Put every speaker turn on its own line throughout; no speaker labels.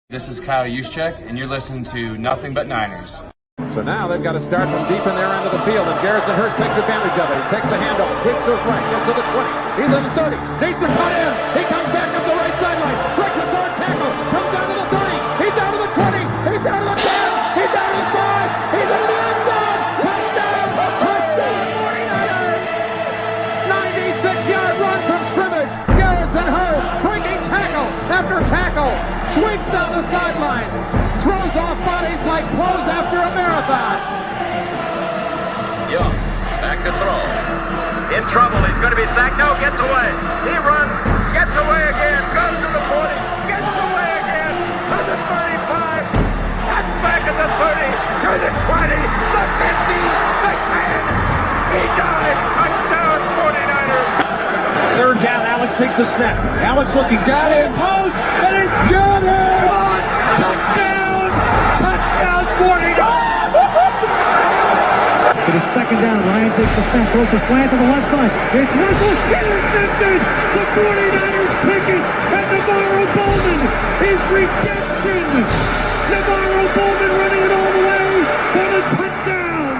This is Kyle Juszczyk, and you're listening to Nothing But Niners.
So now they've got to start from deep in their end of the field, and Garrison Hurst takes advantage of it. He takes the handoff, takes to his right, gets to the 20. He's in the 30, needs to cut in. He comes back up the right sideline, breaks the third tackle, comes down to the 30. He's down to the 20. He's down to the 10. He's down to the 5. He's into the end zone. Touchdown! Touchdown! 49ers! 96-yard run from scrimmage. Garrison Hurst breaking tackle after tackle, swings down the sideline. Throws off bodies like clothes after a marathon.
Young, back to throw. In trouble, he's going to be sacked. No, gets away. He runs, gets away again, goes to the 40, gets away again, to the 35, cuts back at the 30, to the 20, the 50, the 10. He died. Touchdown, 49ers.
Third down, Alex takes the snap. Alex looking down in post, and it's good. Touchdown! Touchdown, 49ers!
It is second down. Ryan takes the snap, throws the slant to the left side. It's Russell intercepted. The 49ers pick it, and Navarro Bowman is redemption. Navarro Bowman running it all the way for the touchdown.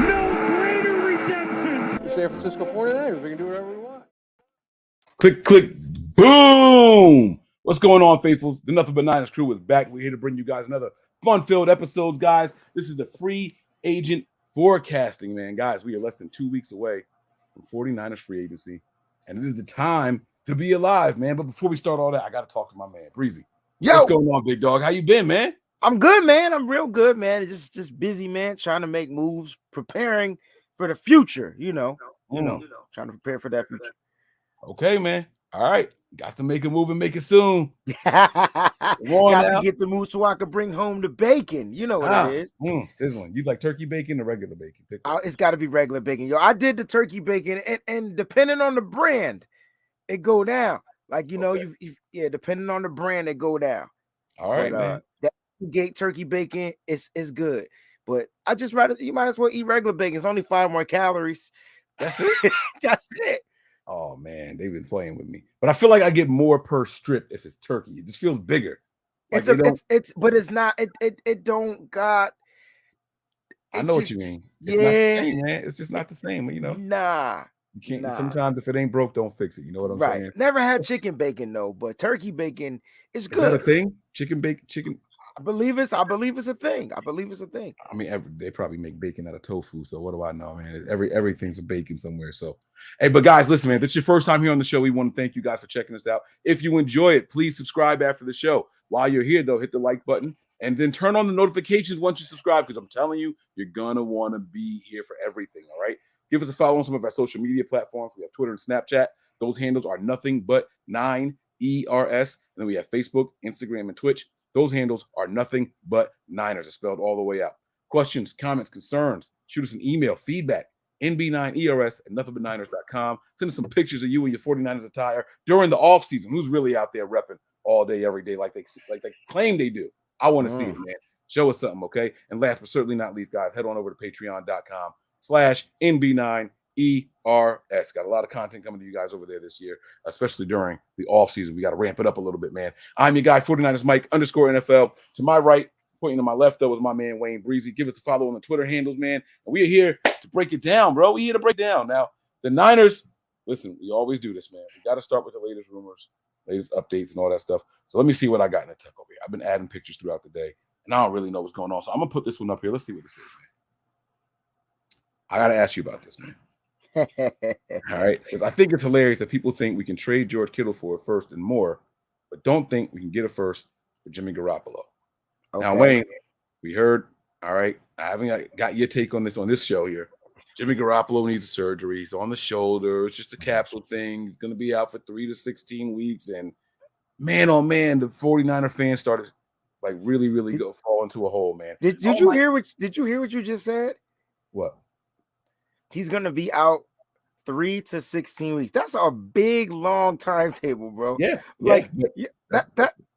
No greater redemption.
San Francisco 49ers. We can do whatever we want.
Click, click, boom! What's going on, faithfuls? The Nothing But Niners crew is back. We're here to bring you guys another fun-filled episode, guys. This is the free agent forecasting, man. Guys, we are less than 2 weeks away from 49ers free agency, and it is the time to be alive, man. But before we start all that, I got to talk to my man, Breezy.
Yo,
what's going on, big dog? How you been, man?
I'm good, man. I'm real good, man. It's just busy, man. Trying to make moves, preparing for the future. You know, trying to prepare for that future.
Okay, man. All right. Got to make a move and make it soon.
Got to get the move so I can bring home the bacon. You know what it is.
Sizzling. You like turkey bacon or regular bacon?
It's got to be regular bacon. Yo, I did the turkey bacon, and depending on the brand, it go down. Like, you know, okay. Depending on the brand, it go down.
All right, man.
That gate turkey bacon is good. But I just rather, you might as well eat regular bacon. It's only 5 more calories.
That's it.
That's it.
Oh man, they've been playing with me. But I feel like I get more per strip if it's turkey. It just feels bigger. Like
But it's not. It don't got.
I know what you mean. It's not the same, man. It's just not the same. You know.
Nah.
You can't. Sometimes if it ain't broke, don't fix it. You know what I'm saying?
Never had chicken bacon though, but turkey bacon is good.
Is that a thing? Chicken bacon. Chicken.
I believe it's a thing.
I mean, they probably make bacon out of tofu. So what do I know, man? Everything's a bacon somewhere. So, hey, but guys, listen, man, if it's your first time here on the show, we want to thank you guys for checking us out. If you enjoy it, please subscribe after the show. While you're here, though, hit the like button and then turn on the notifications once you subscribe, because I'm telling you, you're gonna want to be here for everything. All right. Give us a follow on some of our social media platforms. We have Twitter and Snapchat. Those handles are Nothing But 9ERS. And then we have Facebook, Instagram, and Twitch. Those handles are Nothing But Niners. It's spelled all the way out. Questions, comments, concerns, shoot us an email, feedback, nb9ers@nothingbutniners.com. Send us some pictures of you in your 49ers attire during the offseason. Who's really out there repping all day, every day, like they claim they do? I want to see it, man. Show us something, okay? And last but certainly not least, guys, head on over to patreon.com/nb9ERS. Got a lot of content coming to you guys over there this year, especially during the offseason. We got to ramp it up a little bit, man. I'm your guy, 49ers Mike _NFL. To my right, pointing to my left, though, is my man, Wayne Breezy. Give us a follow on the Twitter handles, man. And we are here to break it down, bro. We're here to break down. Now, the Niners, listen, we always do this, man. We got to start with the latest rumors, latest updates, and all that stuff. So let me see what I got in the tech over here. I've been adding pictures throughout the day, and I don't really know what's going on. So I'm going to put this one up here. Let's see what this is, man. I got to ask you about this, man. All right. Says, I think it's hilarious that people think we can trade George Kittle for a first and more, but don't think we can get a first for Jimmy Garoppolo. Okay. Now, Wayne, we heard, all right, I haven't got your take on this show here. Jimmy Garoppolo needs surgery. He's on the shoulder. It's just a capsule thing. He's going to be out for 3 to 16 weeks. And man, oh man, the 49er fans started like really fall into a hole, man.
Did you hear what you just said?
What?
He's going to be out 3 to 16 weeks. That's a big, long timetable, bro.
Yeah.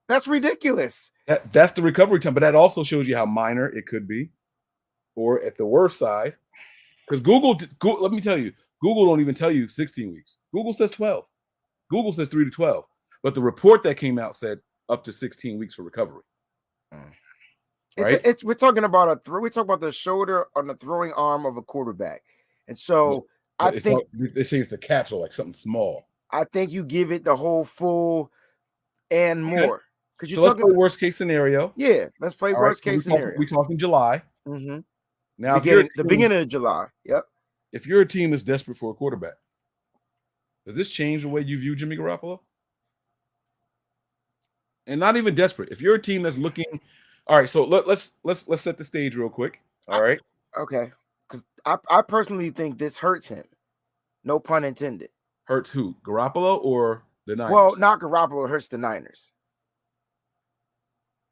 That's ridiculous.
That's the recovery time. But that also shows you how minor it could be. Or at the worst side, because Google, let me tell you, Google don't even tell you 16 weeks. Google says 12. Google says 3 to 12. But the report that came out said up to 16 weeks for recovery.
We're talking about we're talking about the shoulder on the throwing arm of a quarterback, and so I think
they say it's the capsule, like something small.
I think you give it the whole full and more because you're
let's play worst case scenario.
Yeah, let's play worst case scenario.
We talking July.
Mm-hmm.
Now,
the beginning of July. Yep.
If you're a team that's desperate for a quarterback, does this change the way you view Jimmy Garoppolo? And not even desperate. If you're a team that's looking, all right. So let's set the stage real quick. All right.
Okay. Because I personally think this hurts him. No pun intended.
Hurts who? Garoppolo or the Niners?
Well, not Garoppolo. It hurts the Niners.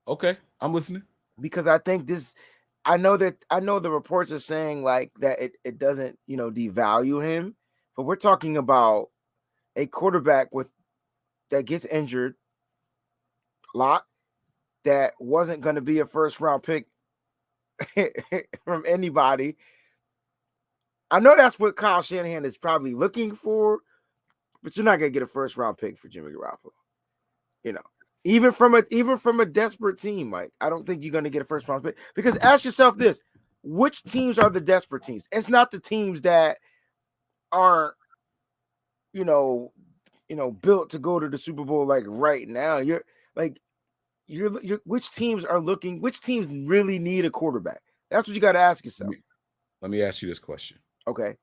Okay, I'm listening.
Because I think this. I know the reports are saying like that it doesn't devalue him, but we're talking about a quarterback that gets injured a lot, that wasn't going to be a first round pick from anybody. I know that's what Kyle Shanahan is probably looking for, but you're not going to get a first round pick for Jimmy Garoppolo. Even from a desperate team, Mike, I don't think you're going to get a first round pick, because ask yourself this: which teams are the desperate teams? It's not the teams that aren't, built to go to the Super Bowl like right now. Which teams are looking? Which teams really need a quarterback? That's what you got to ask yourself.
Let me ask you this question.
Okay.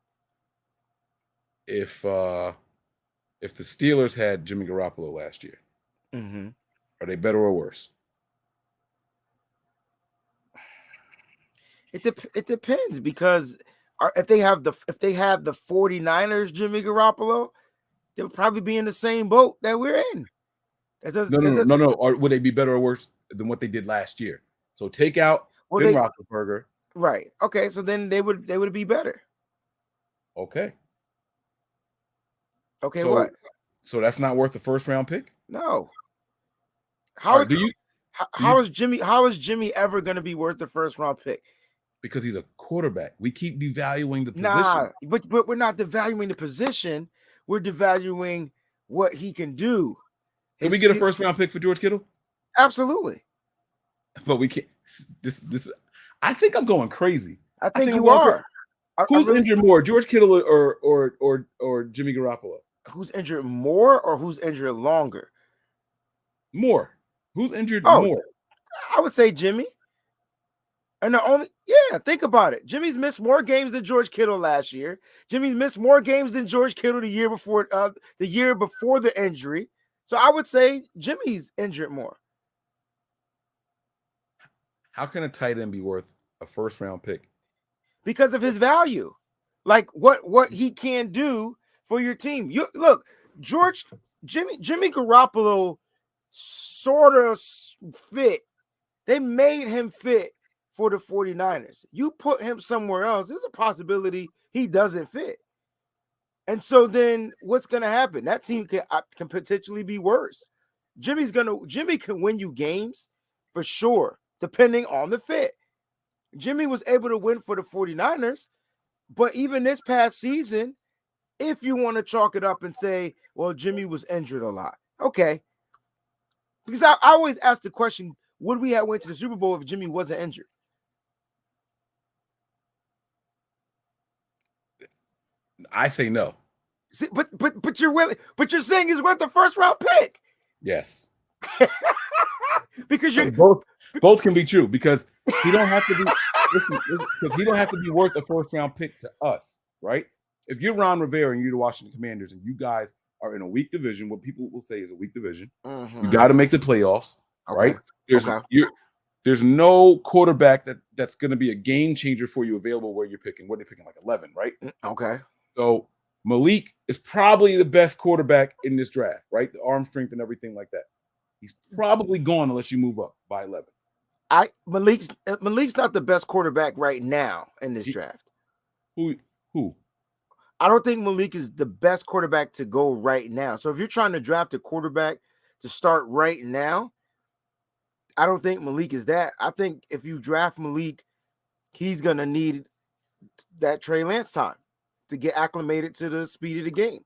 If the Steelers had Jimmy Garoppolo last year, are they better or worse?
It depends, because if they have the 49ers Jimmy Garoppolo, they'll probably be in the same boat that we're in.
No. Or would they be better or worse than what they did last year? So take out Ben Roethlisberger.
Right. Okay. So then they would be better.
Okay.
Okay. What?
So that's not worth the first round pick?
No.
How
is Jimmy ever going to be worth the first round pick?
Because he's a quarterback. We keep devaluing the position.
Nah, but we're not devaluing the position. We're devaluing what he can do.
Can we get a first round pick for George Kittle?
Absolutely.
But we can't. I think I'm going crazy.
I think you are.
Who's injured more, George Kittle or Jimmy Garoppolo?
Who's injured more or who's injured longer?
More. Who's injured more?
I would say Jimmy. And think about it. Jimmy's missed more games than George Kittle last year. Jimmy's missed more games than George Kittle the year before the injury. So I would say Jimmy's injured more.
How can a tight end be worth a first round pick?
Because of his value. Like what he can do for your team. You look, Jimmy Garoppolo sort of fit. They made him fit for the 49ers. You put him somewhere else, there's a possibility he doesn't fit. And so then what's going to happen? That team can potentially be worse. Jimmy can win you games for sure, depending on the fit. Jimmy was able to win for the 49ers, but even this past season, if you want to chalk it up and say, well, Jimmy was injured a lot. Okay. Because I always ask the question, would we have went to the Super Bowl if Jimmy wasn't injured?
I say no.
See, but you're willing, but you're saying he's worth the first round pick.
Yes.
Because you're
both can be true, because he don't have to be because he don't have to be worth a first round pick to us, right? If you're Ron Rivera and you're the Washington Commanders and you guys are in a weak division, what people will say is a weak division, you got to make the playoffs, right? There's no quarterback that's going to be a game changer for you available where you're picking. What are you picking, like 11, right?
Okay.
So Malik is probably the best quarterback in this draft, right? The arm strength and everything like that. He's probably gone unless you move up by 11.
Malik's not the best quarterback right now in this draft.
Who?
I don't think Malik is the best quarterback to go right now. So if you're trying to draft a quarterback to start right now, I don't think Malik is that. I think if you draft Malik, he's going to need that Trey Lance time to get acclimated to the speed of the game.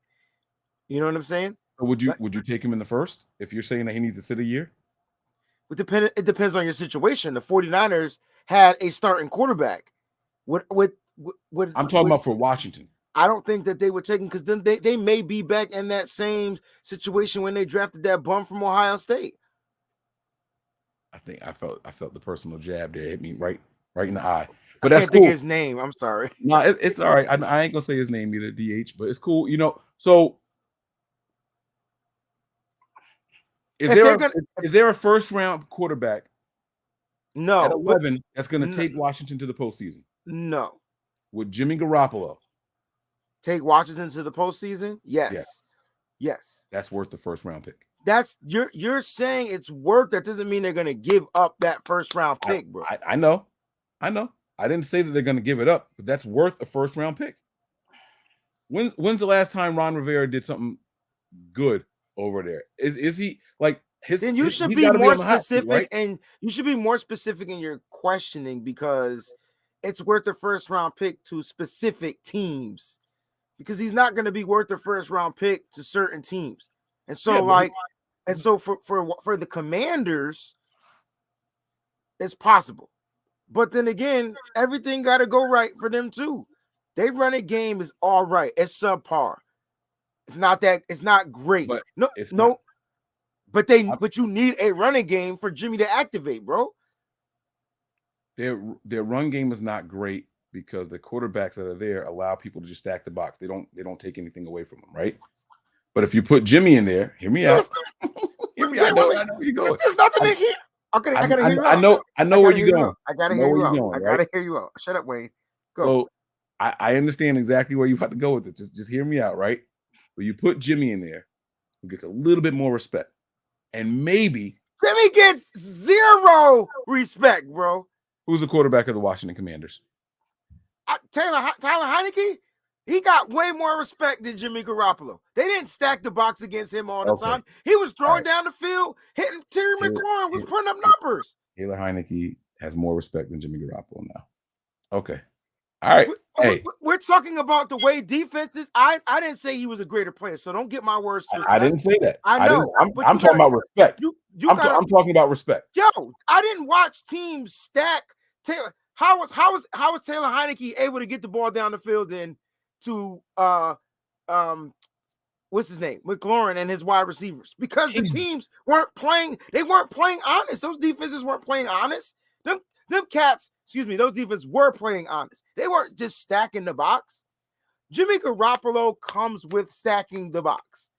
You know what I'm saying?
Would you take him in the first if you're saying that he needs to sit a year?
It depends on your situation. The 49ers had a starting quarterback.
I'm talking about for Washington.
I don't think that they would take him because then they may be back in that same situation when they drafted that bum from Ohio State.
I think I felt the personal jab there hit me right in the eye.
But I can't think of his name. I'm sorry.
No, it's all right. I ain't gonna say his name either, DH, but it's cool. So is there a first round quarterback?
No,
at 11 that's going to take Washington to the postseason.
No.
With Jimmy Garoppolo.
Take Washington to the postseason? Yes. Yes.
That's worth the first round pick.
That's you're saying it's worth. That doesn't mean they're going to give up that first round pick, bro.
I know. I didn't say that they're going to give it up, but that's worth a first round pick. When's the last time Ron Rivera did something good over there? Is he like his? Then you should be more
specific, right? And you should be more specific in your questioning because it's worth the first round pick to specific teams. Because he's not going to be worth the first round pick to certain teams, and so so for the Commanders, it's possible. But then again, everything got to go right for them too. They run a game is all right. It's subpar. It's not great. But But you need a running game for Jimmy to activate, bro.
Their run game is not great because the quarterbacks that are there allow people to just stack the box. They don't take anything away from them, right? But if you put Jimmy in there, hear me out. Hear me out. I know where you're going.
There's nothing in here. Okay, I gotta hear you out.
I know where you're going.
I gotta hear you out. I gotta hear you out. Shut up, Wayne. Go.
So I understand exactly where you have to go with it. Just hear me out, right? But you put Jimmy in there, who gets a little bit more respect, and maybe
Jimmy gets zero respect, bro.
Who's the quarterback of the Washington Commanders?
Tyler Heineke. He got way more respect than Jimmy Garoppolo. They didn't stack the box against him all the time. He was throwing down the field, hitting Terry McLaurin, was putting up numbers.
Taylor Heineke has more respect than Jimmy Garoppolo now. Okay. All right.
We're talking about the way defenses. I didn't say he was a greater player, so don't get my words twisted.
I didn't say that.
I know.
I'm talking about respect. I'm talking about respect.
Yo, I didn't watch teams stack Taylor. How was Taylor Heineke able to get the ball down the field then to what's his name? McLaurin and his wide receivers? Because the teams weren't playing honest. Those defenses weren't playing honest. Them cats, those defenses were playing honest. They weren't just stacking the box. Jimmy Garoppolo comes with stacking the box.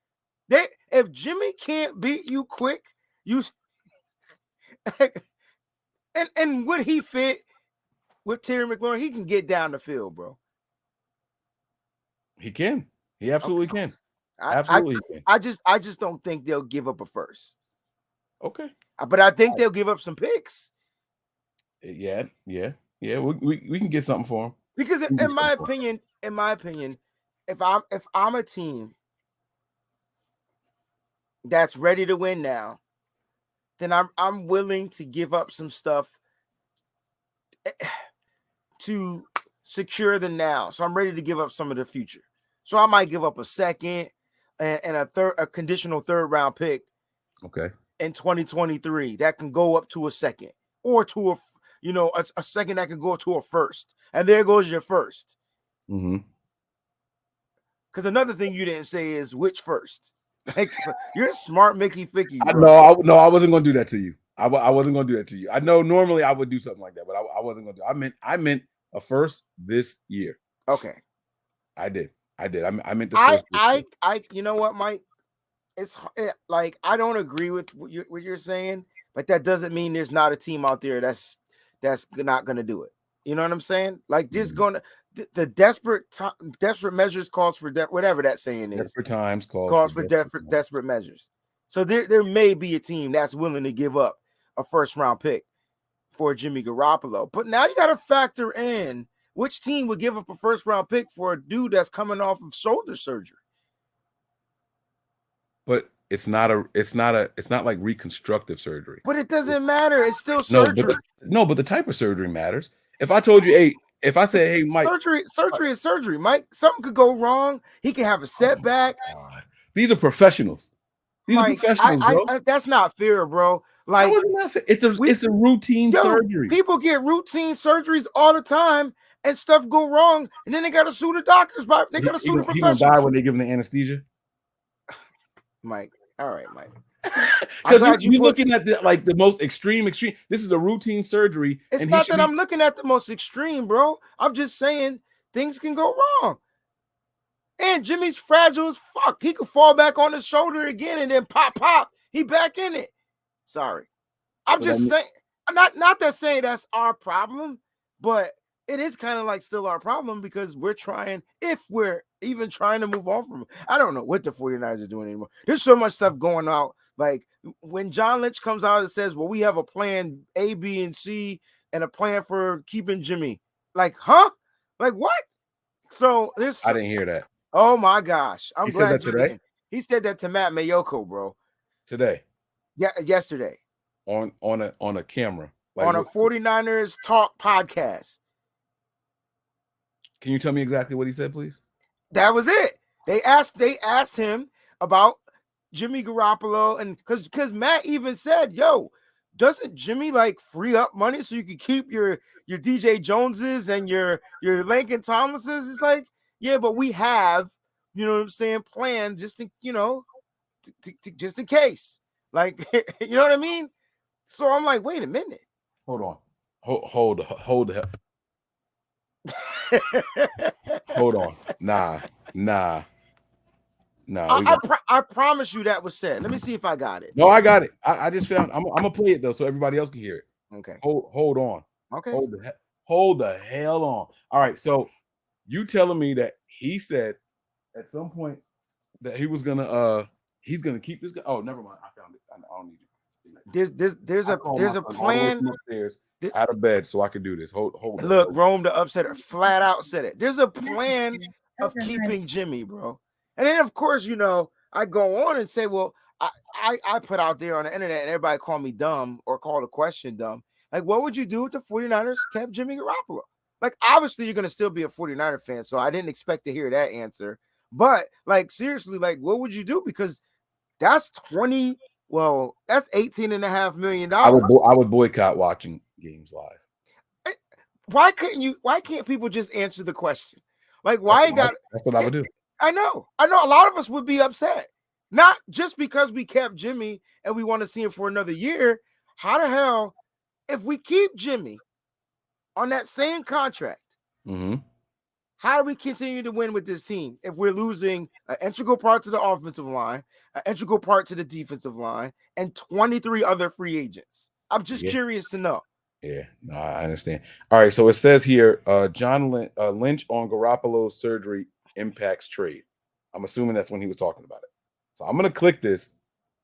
If Jimmy can't beat you quick, and would he fit with Terry McLaurin? He can get down the field, bro.
He can. He absolutely can. Absolutely can.
I just don't think they'll give up a first.
Okay.
But I think they'll give up some picks.
Yeah. We can get something for him.
Because in my opinion, if I'm a team that's ready to win now, then I'm willing to give up some stuff to secure the now. So I'm ready to give up some of the future. So I might give up a second and a conditional third round pick.
Okay.
In 2023, that can go up to a second or to a second that can go to a first. And there goes your first.
Mm-hmm.
Because another thing you didn't say is which first. Like, you're smart, Mickey Ficky.
I wasn't going to do that to you. I wasn't going to do that to you. I know normally I would do something like that, but I wasn't going to. I meant a first this year.
Okay.
I did. I meant the first.
You know what, Mike? It's like I don't agree with what you're saying, but that doesn't mean there's not a team out there that's not going to do it. You know what I'm saying? Like this going to the desperate measures calls for whatever that saying is.
Desperate times
calls for desperate measures. So there may be a team that's willing to give up a first round pick for Jimmy Garoppolo. But now you got to factor in which team would give up a first round pick for a dude that's coming off of shoulder surgery.
But it's not like reconstructive surgery.
But it doesn't matter. It's still surgery.
But the type of surgery matters. If I told you, if I say, hey, Mike,
surgery is surgery, Mike. Something could go wrong. He can have a setback.
These are professionals. These are professionals, bro.
That's not fair, bro. Like,
it's a routine surgery.
People get routine surgeries all the time, and stuff go wrong, and then they got to sue the doctors. They got to sue the
He gonna
professionals.
die when they give him the anesthesia.
Mike, all right, Mike.
Because you're looking at the most extreme. This is a routine surgery.
It's not that I'm looking at the most extreme, bro. I'm just saying things can go wrong. And Jimmy's fragile as fuck. He could fall back on his shoulder again and then pop. He back in it. Sorry. I'm just saying, not that saying that's our problem, but it is kind of like still our problem because we're trying, if we're even trying to move on from it. I don't know what the 49ers are doing anymore. There's so much stuff going out. Like when John Lynch comes out and says, well, we have a plan A, B, and C and a plan for keeping Jimmy. Like, huh? Like what? So
I didn't hear that.
Oh my gosh. I'm glad
said that today.
Didn't. He said that to Matt Mayoko, bro.
Today.
Yeah, yesterday.
On a camera.
Like, on a 49ers Talk podcast.
Can you tell me exactly what he said, please?
That was it. They asked him about Jimmy Garoppolo, and because Matt even said, yo, doesn't Jimmy like free up money so you can keep your DJ Joneses and your Lincoln Thomases? It's like, yeah, but we have, you know what I'm saying, planned just to, you know, just in case. Like, you know what I mean? So I'm like, wait a minute.
Hold on. Hold on. Nah.
I promise you that was said. Let me see if I got it.
No, I got it. I just found. I'm gonna play it though, so everybody else can hear it.
Okay.
Hold on.
Okay.
Hold the hell on. All right. So you telling me that he said at some point that he was gonna he's gonna keep this guy? Oh, never mind. I found it. I don't need it.
There's a plan.
Upstairs out of bed so I can do this. Hold.
Look, Rome the upsetter flat out said it. There's a plan of keeping Jimmy, bro. And then, of course, you know, I go on and say, well, I put out there on the internet and everybody call me dumb or call the question dumb. Like, what would you do if the 49ers kept Jimmy Garoppolo? Like, obviously, you're going to still be a 49er fan, so I didn't expect to hear that answer. But, like, seriously, like, what would you do? Because that's that's $18.5 million.
I would boycott watching games live.
Why can't people just answer the question? Like, that's
what I would do.
I know. A lot of us would be upset. Not just because we kept Jimmy and we want to see him for another year. How the hell, if we keep Jimmy on that same contract, how do we continue to win with this team if we're losing an integral part to the offensive line, an integral part to the defensive line, and 23 other free agents? I'm just curious to know.
Yeah, no, I understand. All right, so it says here, John Lynch on Garoppolo's surgery impacts trade. I'm assuming that's when he was talking about it. So I'm going to click this.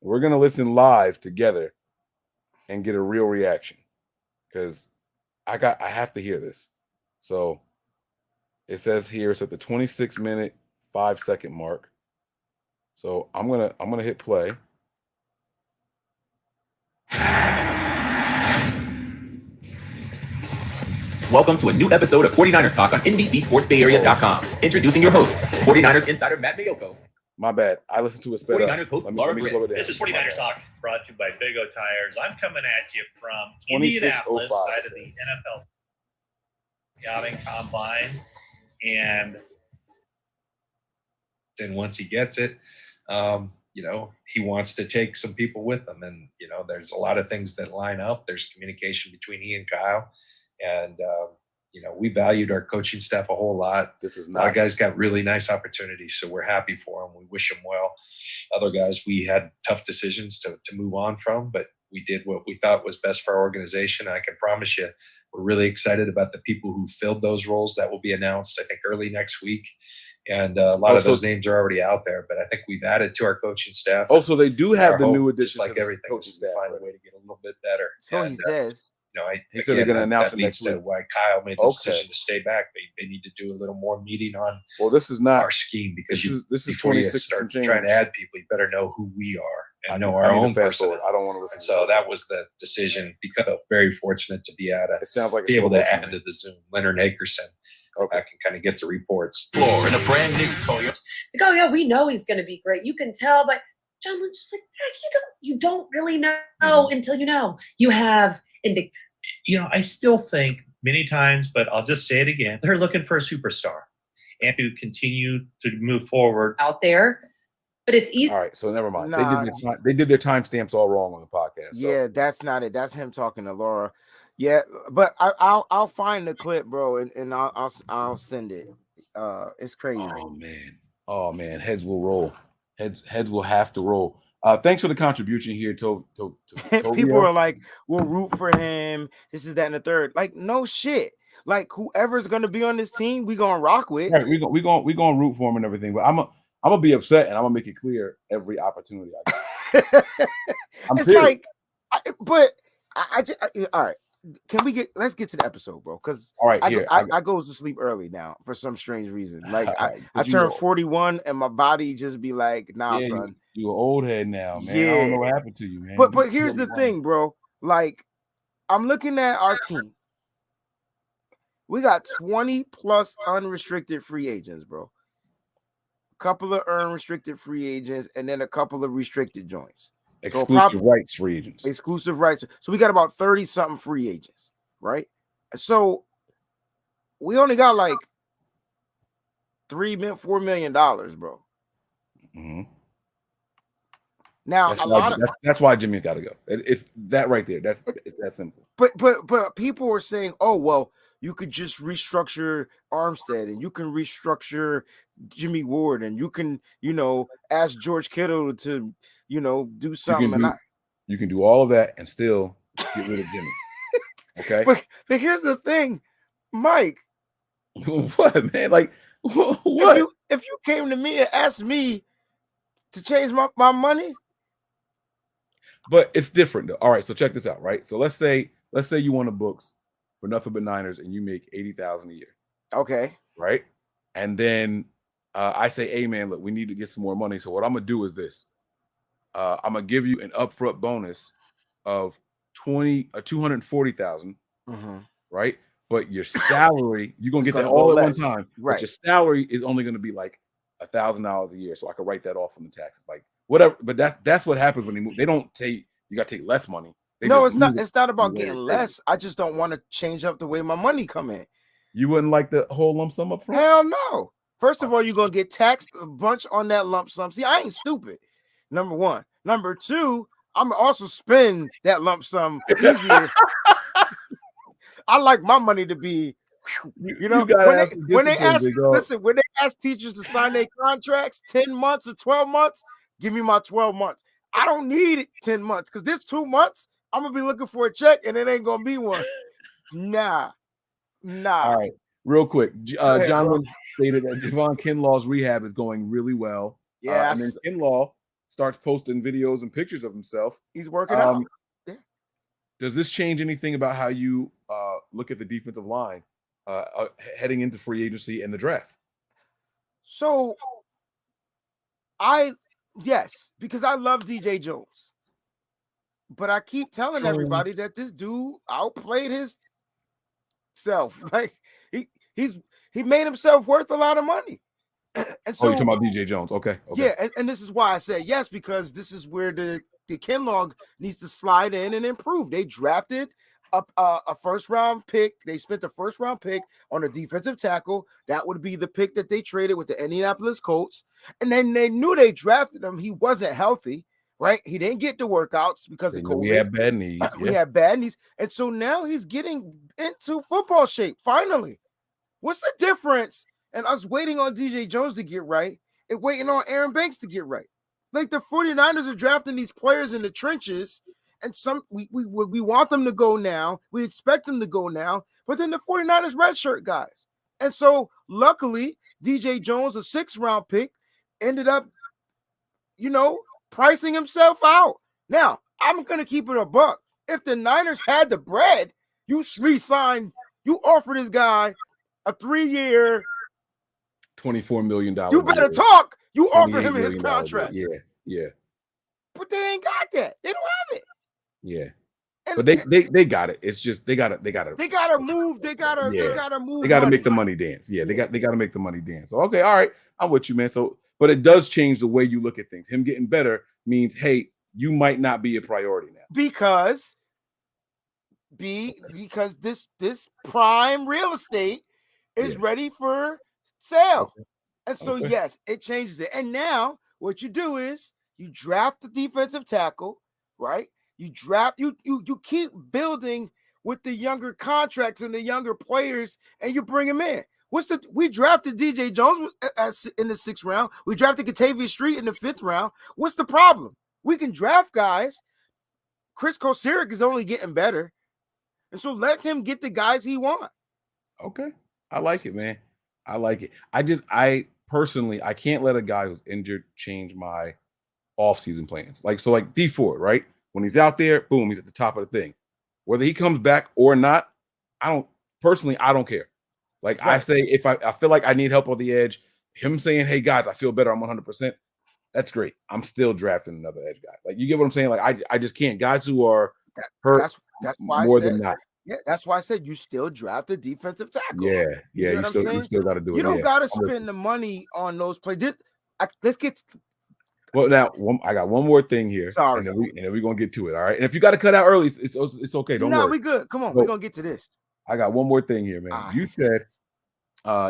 We're going to listen live together and get a real reaction because I have to hear this. So it says here it's at the 26-minute 5-second mark. So I'm going to hit play.
Welcome to a new episode of 49ers Talk on NBCSportsBayArea.com. Introducing your hosts, 49ers insider Matt Mayoko.
My bad. I listened to a sped
49ers
up.
host
Let me slow it down.
This is 49ers Talk, brought to you by Big O Tires. I'm coming at you from Indianapolis, side of the NFL scouting combine. And then once he gets it, you know, he wants to take some people with him. And, you know, there's a lot of things that line up. There's communication between he and Kyle. And, you know, we valued our coaching staff a whole lot. A lot of guys got really nice opportunities, so we're happy for them. We wish them well. Other guys, we had tough decisions to move on from, but we did what we thought was best for our organization. And I can promise you, we're really excited about the people who filled those roles. That will be announced, I think, early next week. And a lot of those names are already out there, but I think we've added to our coaching staff.
So they do have the new additions.
Like everything,
coaching staff,
find a way to get a little bit better.
So he says.
You know,
he said they're going to announce it next week.
Why Kyle made the decision to stay back. They need to do a little more meeting on.
Well, this is not
our scheme because
this is
before
26
you start
and change.
trying to add people, you better know who we are and know
I
our
need
own
to fast forward.
personnel.
I don't want to listen.
So that was the decision. Because I'm very fortunate to be
It sounds like
be able to add to the Zoom. Leonard Akerson. I can kind of get the reports.
Floor in a brand new Toyota.
Like, oh yeah, we know he's going to be great. You can tell, but John Lynch is like, you don't really know until you know. You have,
I still think many times, but I'll just say it again. They're looking for a superstar and to continue to move forward
out there. But it's easy.
All right, so never mind.
Nah.
They did their timestamps all wrong on the podcast. So.
Yeah, that's not it. That's him talking to Laura. Yeah, but I'll find the clip, bro, and I'll send it. It's crazy.
Oh man, heads will roll. Heads will have to roll. Thanks for the contribution here. To
People are like, we'll root for him. This is that and the third. Like, no shit. Like, whoever's gonna be on this team, we gonna rock with.
Right, we gonna root for him and everything. But I'm gonna be upset, and I'm gonna make it clear every opportunity I get.
It's like, all right. Let's get to the episode, bro. Because
all right,
I goes to sleep early now for some strange reason. Like I turned 41 and my body just be like, nah, son.
You an old head now, man. Yeah. I don't know what happened to you, man.
But here's the thing, bro. Like, I'm looking at our team. We got 20 plus unrestricted free agents, bro. A couple of unrestricted free agents, and then a couple of restricted joints.
Exclusive rights free agents.
Exclusive rights. So we got about 30-something free agents, right? So we only got like $4 million, bro.
Mm-hmm.
Now
that's why Jimmy's got to go. It's that right there. It's that simple.
But people were saying, oh well, you could just restructure Armstead and you can restructure Jimmy Ward and you can, ask George Kittle to, do something.
You can do all of that and still get rid of Jimmy. Okay.
But here's the thing, Mike.
What, man? Like what?
If you came to me and asked me to change my money.
But it's different though. All right, so check this out, right? So let's say you want the books for Nothing But Niners and you make $80,000 a year.
Okay.
Right? And then I say, hey man, look, we need to get some more money. So what I'm gonna do is this. I'm gonna give you an upfront bonus of $240,000, right? But your salary, you're gonna get that all at one time.
Right.
But your salary is only gonna be like $1,000 a year. So I can write that off from the taxes. Like whatever, but that's what happens when they move. They don't say you gotta take less money.
No, it's not. It's not about getting less. I just don't want to change up the way my money come in.
You wouldn't like the whole lump sum up front?
Hell no. First of all, you're gonna get taxed a bunch on that lump sum. See, I ain't stupid. Number one. Number two, I'm gonna also spend that lump sum easier. I like my money to be, when they ask teachers to sign their contracts 10 months or 12 months, give me my 12 months. I don't need 10 months because this 2 months I'm gonna be looking for a check and it ain't gonna be one. Nah.
All right, real quick. John Lynch stated that Javon Kinlaw's rehab is going really well.
Yeah,
and then Kinlaw starts posting videos and pictures of himself.
He's working out. Yeah.
Does this change anything about how you look at the defensive line heading into free agency and the draft?
So, yes, because I love DJ Jones. But I keep telling everybody that this dude outplayed himself. Like he made himself worth a lot of money. And so,
you're talking about DJ Jones. Okay.
Yeah, and this is why I said yes, because this is where the Kinlaw needs to slide in and improve. They drafted a first-round pick. They spent the first-round pick on a defensive tackle. That would be the pick that they traded with the Indianapolis Colts. And then they knew they drafted him. He wasn't healthy, right? He didn't get the workouts because of COVID.
We had bad knees.
We had bad knees. And so now he's getting into football shape, finally. What's the difference? And us waiting on DJ Jones to get right and waiting on Aaron Banks to get right. Like the 49ers are drafting these players in the trenches, and we want them to go now. We expect them to go now, but then the 49ers redshirt guys. And so luckily, DJ Jones, a 6th-round pick, ended up, pricing himself out. Now, I'm going to keep it a buck. If the Niners had the bread, you re-signed, you offer this guy a 3-year,
$24 million.
You better talk. You offer him his contract.
Yeah.
But they ain't got that. They don't have it.
Yeah. And but they got it. It's just they gotta
move. They gotta move.
They gotta make the money dance. Yeah, they gotta make the money dance. So, okay, all right. I'm with you, man. So, but it does change the way you look at things. Him getting better means, hey, you might not be a priority now.
Because this prime real estate is ready for sale.
Okay.
And so, yes, it changes it. And now what you do is you draft the defensive tackle, right? You keep building with the younger contracts and the younger players, and you bring them in. We drafted DJ Jones in the 6th round. We drafted Katavius Street in the 5th round. What's the problem? We can draft guys. Chris Kosirik is only getting better. And so let him get the guys he wants.
Okay. I like it, man. I like it. I personally, I can't let a guy who's injured change my offseason plans. Like D Ford, right? When he's out there, boom, he's at the top of the thing. Whether he comes back or not, I don't care. Like right. I say, if I feel like I need help on the edge, him saying, hey guys, I feel better, I'm 100%. That's great. I'm still drafting another edge guy. Like, you get what I'm saying? Like, I just can't. Guys who are hurt
that's why
more than not.
Yeah, that's why I said you still draft a defensive tackle.
Yeah,
you know
you still got to do it.
You don't got to spend the money on those plays. Let's get.
Well, now I got one more thing here.
Sorry,
and then we're gonna get to it. All right, and if you got to cut out early, it's okay. Don't worry.
No, we good. Come on, we're gonna get to this.
I got one more thing here, man. You said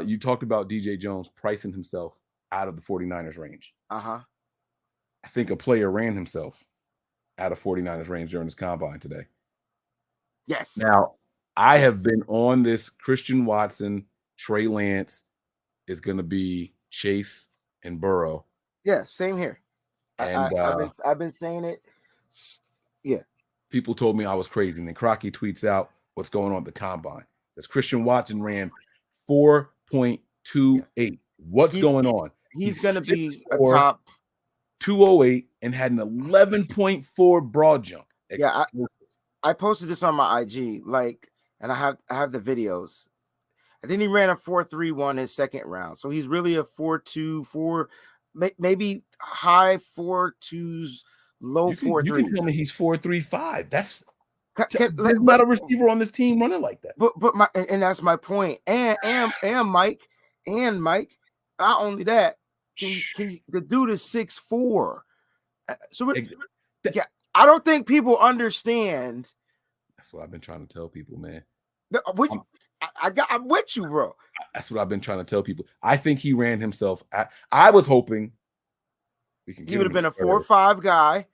you talked about DJ Jones pricing himself out of the 49ers range.
I
think a player ran himself out of 49ers range during this combine today.
Yes.
Now, I have been on this Christian Watson, Trey Lance is going to be Chase and Burrow.
Yeah, same here. And I've been saying it. Yeah.
People told me I was crazy. And then Crocky tweets out what's going on at the combine. This Christian Watson ran 4.28. Yeah. What's going on?
He's going to be a top
208 and had an 11.4 broad jump.
Yeah, I posted this on my IG, and I have the videos. I think he ran a 4.31 his second round. So he's really a 4.24, maybe high 4.2s, low 4.3s.
You can tell me he's 4.35. There's not a receiver on this team running like that.
But that's my point. And Mike, not only that, the dude is 6'4". So yeah, I don't think people understand.
That's what I've been trying to tell people, man.
I'm with you, bro.
That's what I've been trying to tell people. I think he ran himself. I was hoping
he would have been a 4.5 guy.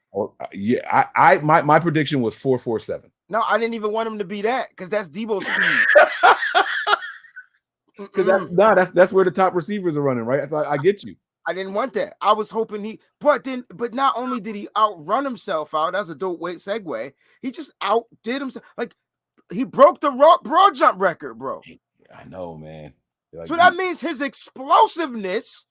Yeah, my prediction was 4.47.
No, I didn't even want him to be that because that's Debo's speed.
Because that's where the top receivers are running, right? I get you.
I didn't want that. I was hoping but not only did he outrun himself out, that's a dope segue. He just outdid himself. Like, he broke the broad jump record, bro.
I know, man.
So that means his explosiveness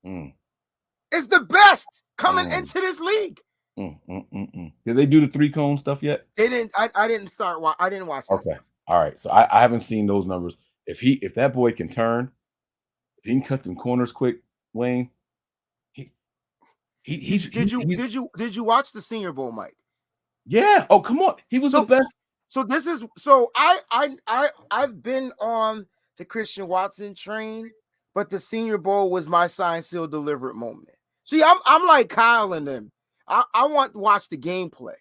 is the best coming into this league.
Did they do the 3-cone stuff yet?
They didn't. I didn't start. I didn't watch that.
Okay.
Stuff.
All right. So I haven't seen those numbers. If that boy can turn, if he can cut them corners quick, Wayne.
Did you watch the Senior Bowl, Mike?
Yeah. Oh, come on. He was the best.
I've been on the Christian Watson train, but the Senior Bowl was my signed, sealed, delivered moment. See, I'm like Kyle and them. I want to watch the gameplay.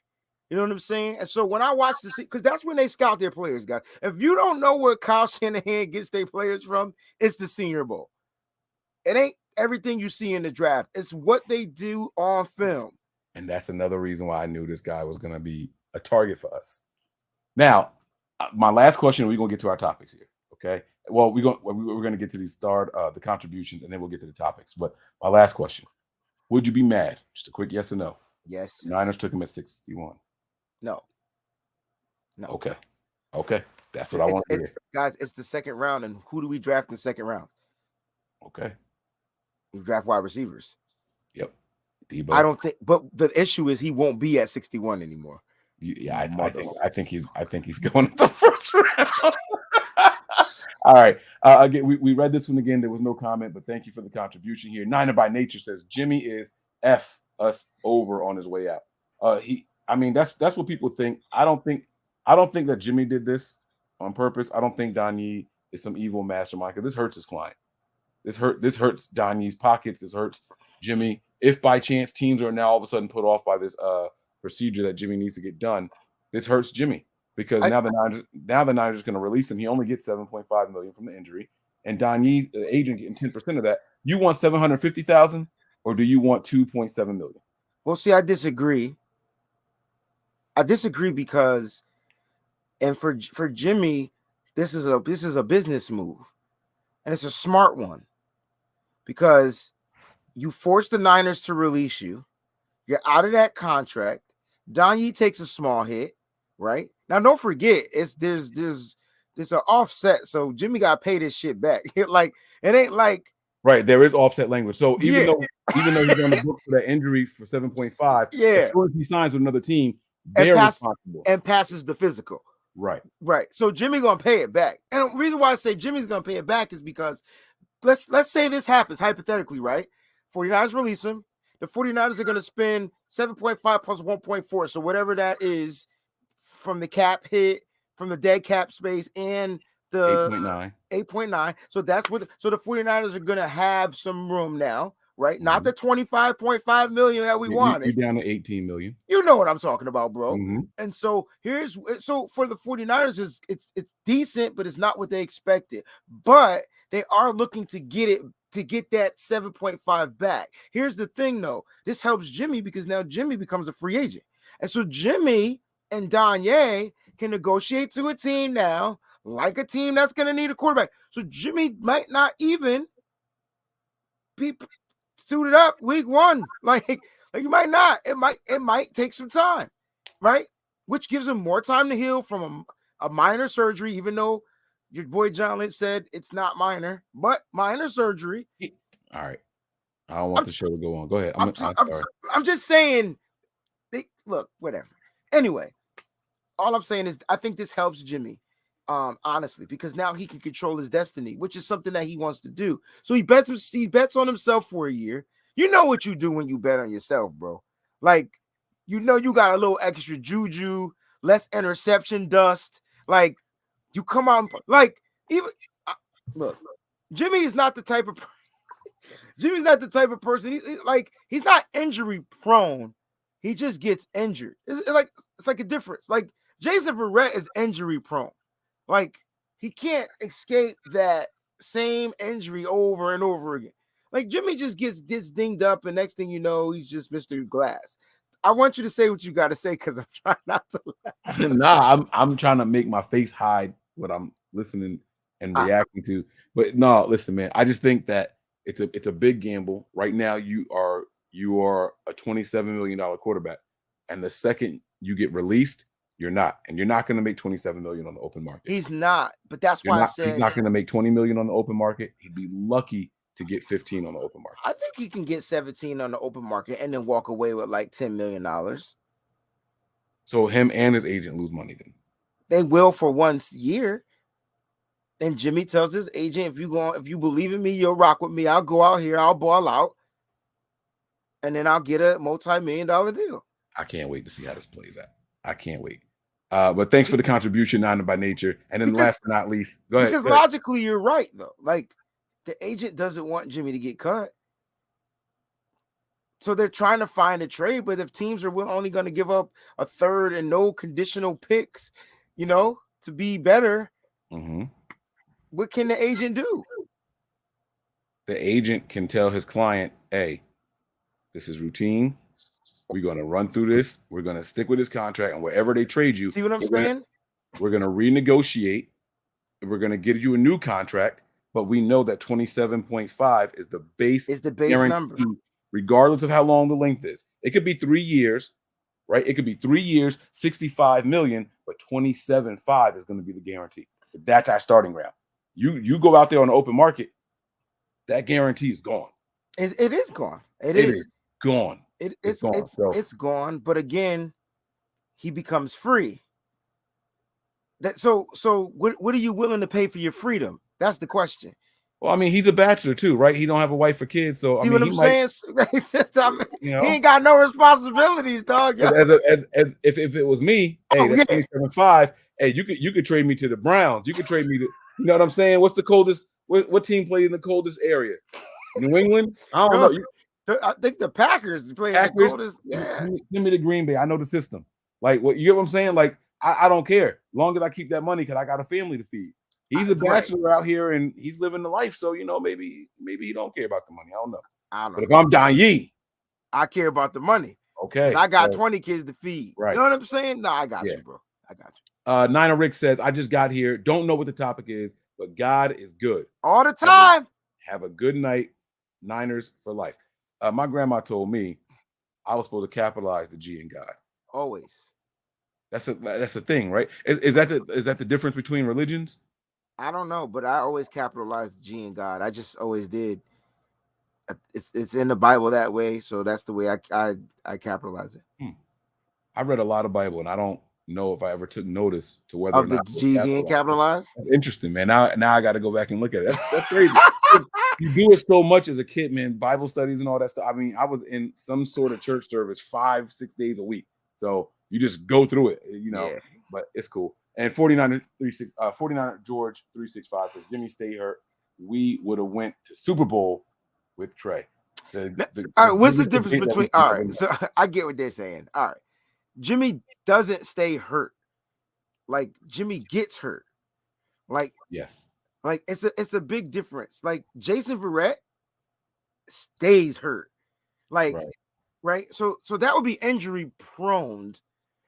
You know what I'm saying? And so when I watch because that's when they scout their players, guys. If you don't know where Kyle Shanahan gets their players from, it's the Senior Bowl. It ain't everything you see in the draft. It's what they do on film.
And that's another reason why I knew this guy was going to be a target for us. Now, my last question, we're going to get to our topics here, okay? Well, we're going to get to the contributions, and then we'll get to the topics. But my last question, would you be mad? Just a quick yes or no.
Yes.
Niners took him at 61.
No.
Okay. That's what I want to hear.
Guys, it's the second round, and who do we draft in the second round?
Okay.
We draft wide receivers.
Yep. Debo.
I don't think, but the issue is he won't be at 61 anymore.
Yeah, I think he's going to the first round. All right. Again, we read this one again. There was no comment, but thank you for the contribution here. Niner by Nature says Jimmy is F us over on his way out. That's what people think. I don't think that Jimmy did this on purpose. I don't think Donnie is some evil mastermind because this hurts his client. This hurts Donnie's pockets. This hurts Jimmy. if by chance teams are now all of a sudden put off by this procedure that Jimmy needs to get done, this hurts Jimmy because now the Niners going to release him. He only gets $7.5 million from the injury, and Donnie, the agent, getting 10% of that. You want $750,000, or do you want $2.7 million?
Well, see, I disagree. I disagree because, and for Jimmy, this is a business move, and it's a smart one because you force the Niners to release you. You're out of that contract. Donnie takes a small hit, right? Now, don't forget, there's an offset, so Jimmy got to pay this shit back. Like it ain't like
right. There is offset language. So even though he's on the book for that injury for 7.5, as soon as he signs with another team, they're responsible
and passes the physical.
Right.
So Jimmy gonna pay it back. And the reason why I say Jimmy's gonna pay it back is because let's say this happens hypothetically, right? 49ers release him. The 49ers are gonna spend 7.5 plus 1.4. So whatever that is from the cap hit, from the dead cap space, and the 8.9. So that's what so the 49ers are gonna have some room now, right? Mm-hmm. Not the 25.5 million that we wanted.
You're down to 18 million.
You know what I'm talking about, bro.
Mm-hmm.
And so for the 49ers, it's decent, but it's not what they expected. But they are looking to get that 7.5 back. Here's the thing, though. This helps Jimmy because now Jimmy becomes a free agent. And so Jimmy and Donnie can negotiate to a team now, like a team that's going to need a quarterback. So Jimmy might not even be suited up week one. Like you might not. It might take some time, right? Which gives him more time to heal from a minor surgery, even though your boy John Lynch said it's not minor, but minor surgery.
All right. I don't want the show to go on. Go ahead.
I'm just saying, look, whatever. Anyway, all I'm saying is I think this helps Jimmy, honestly, because now he can control his destiny, which is something that he wants to do. So he bets on himself for a year. You know what you do when you bet on yourself, bro. Like, you know you got a little extra juju, less interception dust. Like, you come out and, like, even look, Jimmy is not the type of Jimmy's not the type of person. He's not injury prone. He just gets injured. It's like a difference. Like Jason Verrett is injury prone. Like he can't escape that same injury over and over again. Like Jimmy just gets dinged up, and next thing you know, he's just Mr. Glass. I want you to say what you got to say because I'm trying not to laugh.
Nah, I'm trying to make my face hide what I'm listening and reacting to. But no, listen, man. I just think that it's a big gamble. Right now, you are a $27 million quarterback, and the second you get released, you're not, and you're not going to make $27 million on the open market.
He's not, but that's why I said
he's not going to make $20 million on the open market. He'd be lucky to get 15 on the open market.
I think he can get 17 on the open market and then walk away with like $10 million.
So him and his agent lose money then.
They will for 1 year. And Jimmy tells his agent, if you believe in me, you'll rock with me. I'll go out here, I'll ball out, and then I'll get a multi-million-dollar deal.
I can't wait to see how this plays out. I can't wait. But thanks for the contribution, Niner by Nature. And then last but not least, go ahead.
Because logically, you're right, though. Like, the agent doesn't want Jimmy to get cut. So they're trying to find a trade, but if teams are only going to give up a third and no conditional picks, to be better, what can the agent do?
The agent can tell his client, hey, this is routine. We're going to run through this. We're going to stick with this contract, and wherever they trade you,
see what I'm saying?
We're going to renegotiate. We're going to give you a new contract, but we know that 27.5 is the base.
Is the base number,
regardless of how long the length is. It could be 3 years, right? It could be 3 years, $65 million, but 27.5 is going to be the guarantee. That's our starting ground. You go out there on the open market, that guarantee is gone.
It is gone.
It is gone.
It's gone. It's gone. But again, he becomes free. So what are you willing to pay for your freedom? That's the question.
Well, I mean, he's a bachelor too, right? He don't have a wife or kids, so
see what I'm saying? He ain't got no responsibilities, dog.
If it was me, hey, that's 27.5. Hey, you could trade me to the Browns. You could trade me to, you know what I'm saying? What's the coldest? What team played in the coldest area? New England? I don't know.
I think the Packers playing the
Packers,
coldest. Yeah.
send me to Green Bay. I know the system. Like, what you get what I'm saying? Like, I don't care. Long as I keep that money because I got a family to feed. He's a bachelor out here and he's living the life. So, maybe he don't care about the money. I don't know. But if I'm Don Yee,
I care about the money.
Okay.
I got 20 kids to feed.
Right.
You know what I'm saying? No, I got you, bro. I got you.
Nina Rick says, I just got here. Don't know what the topic is, but God is good.
All the time.
Have a good night. Niners for life. My grandma told me I was supposed to capitalize the G in God.
Always.
That's a thing, right? Is that the difference between religions?
I don't know, but I always capitalize the G in God. I just always did. It's in the Bible that way, so that's the way I capitalize it.
I read a lot of Bible, and I don't know if I ever took notice to whether
of
or not
the G being capitalized.
Interesting, man. Now I got to go back and look at it. That's crazy. You do it so much as a kid, man. Bible studies and all that stuff. I mean, I was in some sort of church service 5-6 days a week, so you just go through it,
Yeah.
But it's cool. And 49 George 365 says Jimmy stay hurt. We would have went to Super Bowl with Trey.
All right, what's the difference between? All right, so I get what they're saying. All right, Jimmy doesn't stay hurt. Like Jimmy gets hurt. Like
yes.
Like it's a big difference. Like Jason Verrett stays hurt. Like right. So that would be injury prone,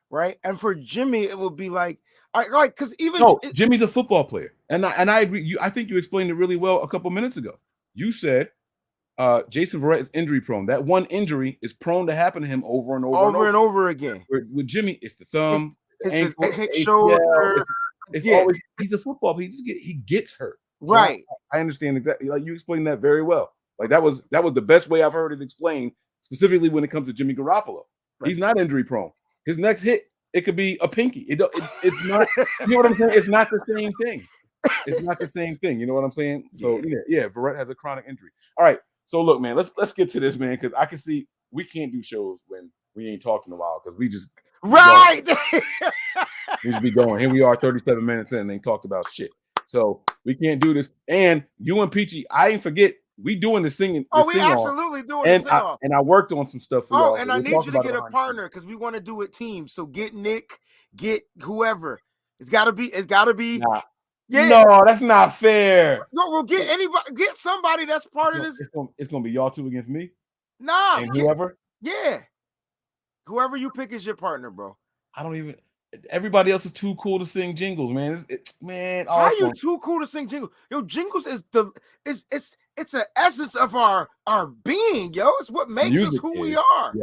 right? And for Jimmy, it would be like because even
Jimmy's a football player, and I agree. I think you explained it really well a couple minutes ago. You said Jason Verrett is injury prone. That one injury is prone to happen to him over and over
again.
With Jimmy, it's the thumb, the ankle,
the shoulder.
It's always he's a football player. He gets hurt. So
right.
I understand exactly. Like you explained that very well. Like that was the best way I've heard it explained, specifically when it comes to Jimmy Garoppolo. Right. He's not injury prone. His next hit, it could be a pinky. It's not. You know what I'm saying? It's not the same thing. It's not the same thing. You know what I'm saying? So yeah, Verrett has a chronic injury. All right. So look, man, let's get to this, man, because I can see we can't do shows when we ain't talking a while because we just we just be going. Here we are, 37 minutes in, and they talked about shit. So we can't do this. And you and Peachy, I ain't forget, we doing the singing.
We absolutely doing the sing-off.
And I worked on some stuff for y'all.
And I need you to get a partner because we want to do it team. So get Nick, get whoever. It's gotta be.
Nah. Yeah. No, that's not fair.
No, we'll get anybody, get somebody that's part of this.
It's gonna be y'all two against me.
Nah,
and whoever.
Yeah, whoever you pick is your partner, bro.
I don't even. Everybody else is too cool to sing jingles, man. Man,
how are you too cool to sing jingles? Yo, jingles is it's an essence of our being, yo. It's what makes us who we are.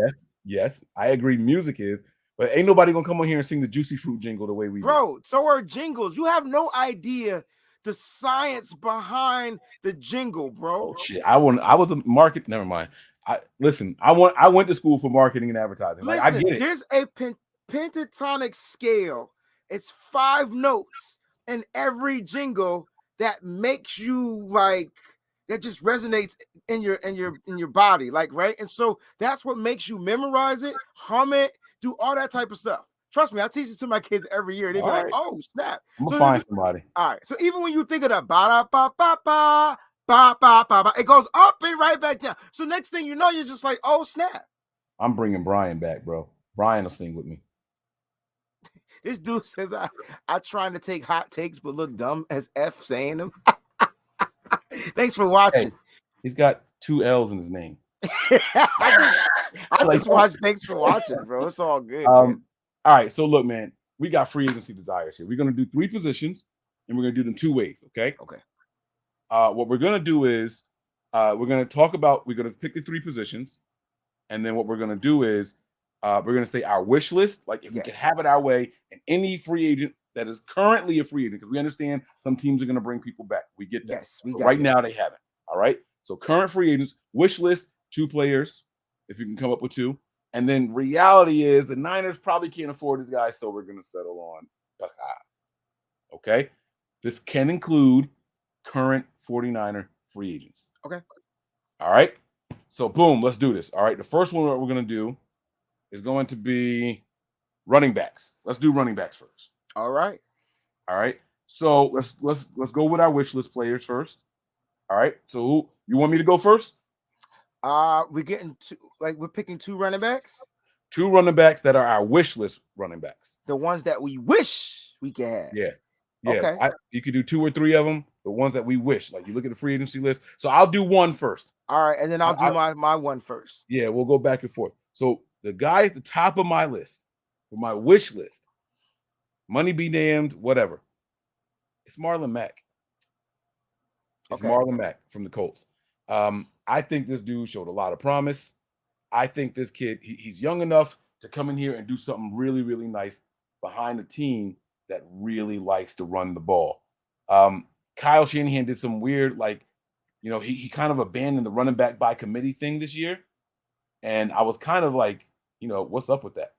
Yes, I agree. Music is. But ain't nobody gonna come on here and sing the Juicy Fruit jingle the way we
do. So are jingles. You have no idea the science behind the jingle, bro.
Oh, shit. I was a market. Never mind. I went to school for marketing and advertising.
Listen,
I get it.
There's a pentatonic scale. It's 5 notes in every jingle that makes you that just resonates in your body, right? And so that's what makes you memorize it, hum it. Do all that type of stuff. Trust me, I teach it to my kids every year. They be like, "Oh, snap!"
I'm gonna find somebody.
All right. So even when you think of that ba ba ba ba ba ba ba, it goes up and right back down. So next thing you know, you're just like, "Oh, snap!"
I'm bringing Brian back, bro. Brian will sing with me.
This dude says I trying to take hot takes but look dumb as F saying them. Thanks for watching.
Hey, he's got 2 L's in his name.
I just watched. Thanks for watching, bro. It's all good.
All right, so look, man, we got free agency desires here. We're gonna do 3 positions, and we're gonna do them 2 ways. Okay. What we're gonna do is we're gonna pick the 3 positions, and then what we're gonna do is we're gonna say our wish list, like if we can have it our way, and any free agent that is currently a free agent, because we understand some teams are gonna bring people back. We get that.
Yes, we
got
right
now they haven't. All right. So current free agents, wish list, 2 players, if you can come up with 2. And then reality is the Niners probably can't afford this guy, so we're going to settle on Baka. Okay? This can include current 49er free agents.
Okay.
All right? So, boom, let's do this. All right? The first one that we're going to do is going to be running backs. Let's do running backs first.
All right.
All right? So, let's go with our wish list players first. All right? So, you want me to go first?
We're getting two, like we're picking 2 running backs.
2 running backs that are our wish list running backs.
The ones that we wish we could have.
Yeah.
Okay.
You could do 2 or 3 of them. The ones that we wish. Like you look at the free agency list. So I'll do one first.
All right, and then I'll do my one first.
Yeah, we'll go back and forth. So the guy at the top of my list, for my wish list, money be damned, whatever. It's Marlon Mack. It's Marlon Mack from the Colts. I think this dude showed a lot of promise. I think this kid, he's young enough to come in here and do something really, really nice behind a team that really likes to run the ball. Kyle Shanahan did some weird, like, you know, he kind of abandoned the running back by committee thing this year. And I was kind of like, you know, what's up with that?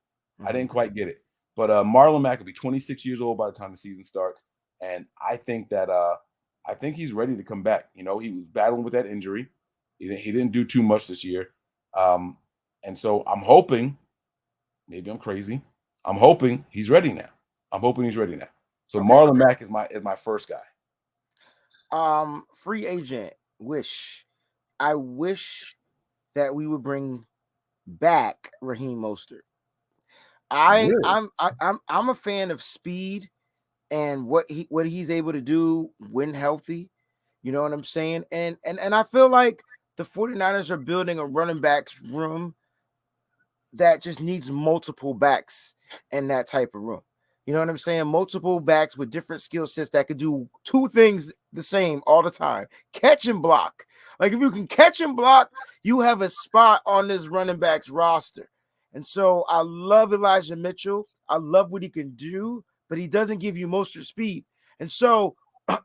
I didn't quite get it. But Marlon Mack will be 26 years old by the time the season starts. And I think that I think he's ready to come back. You know, he was battling with that injury. He didn't do too much this year. And so I'm hoping, maybe I'm crazy, I'm hoping he's ready now. So Marlon Mack is my first guy.
Free agent wish. I wish that we would bring back Raheem Mostert. I'm a fan of speed and what he's able to do when healthy. You know what I'm saying? And I feel like the 49ers are building a running backs room that just needs multiple backs in that type of room. You know what I'm saying? Multiple backs with different skill sets that could do 2 things the same all the time. Catch and block. Like if you can catch and block, you have a spot on this running backs roster. And so I love Elijah Mitchell. I love what he can do, but he doesn't give you Mostert speed. And so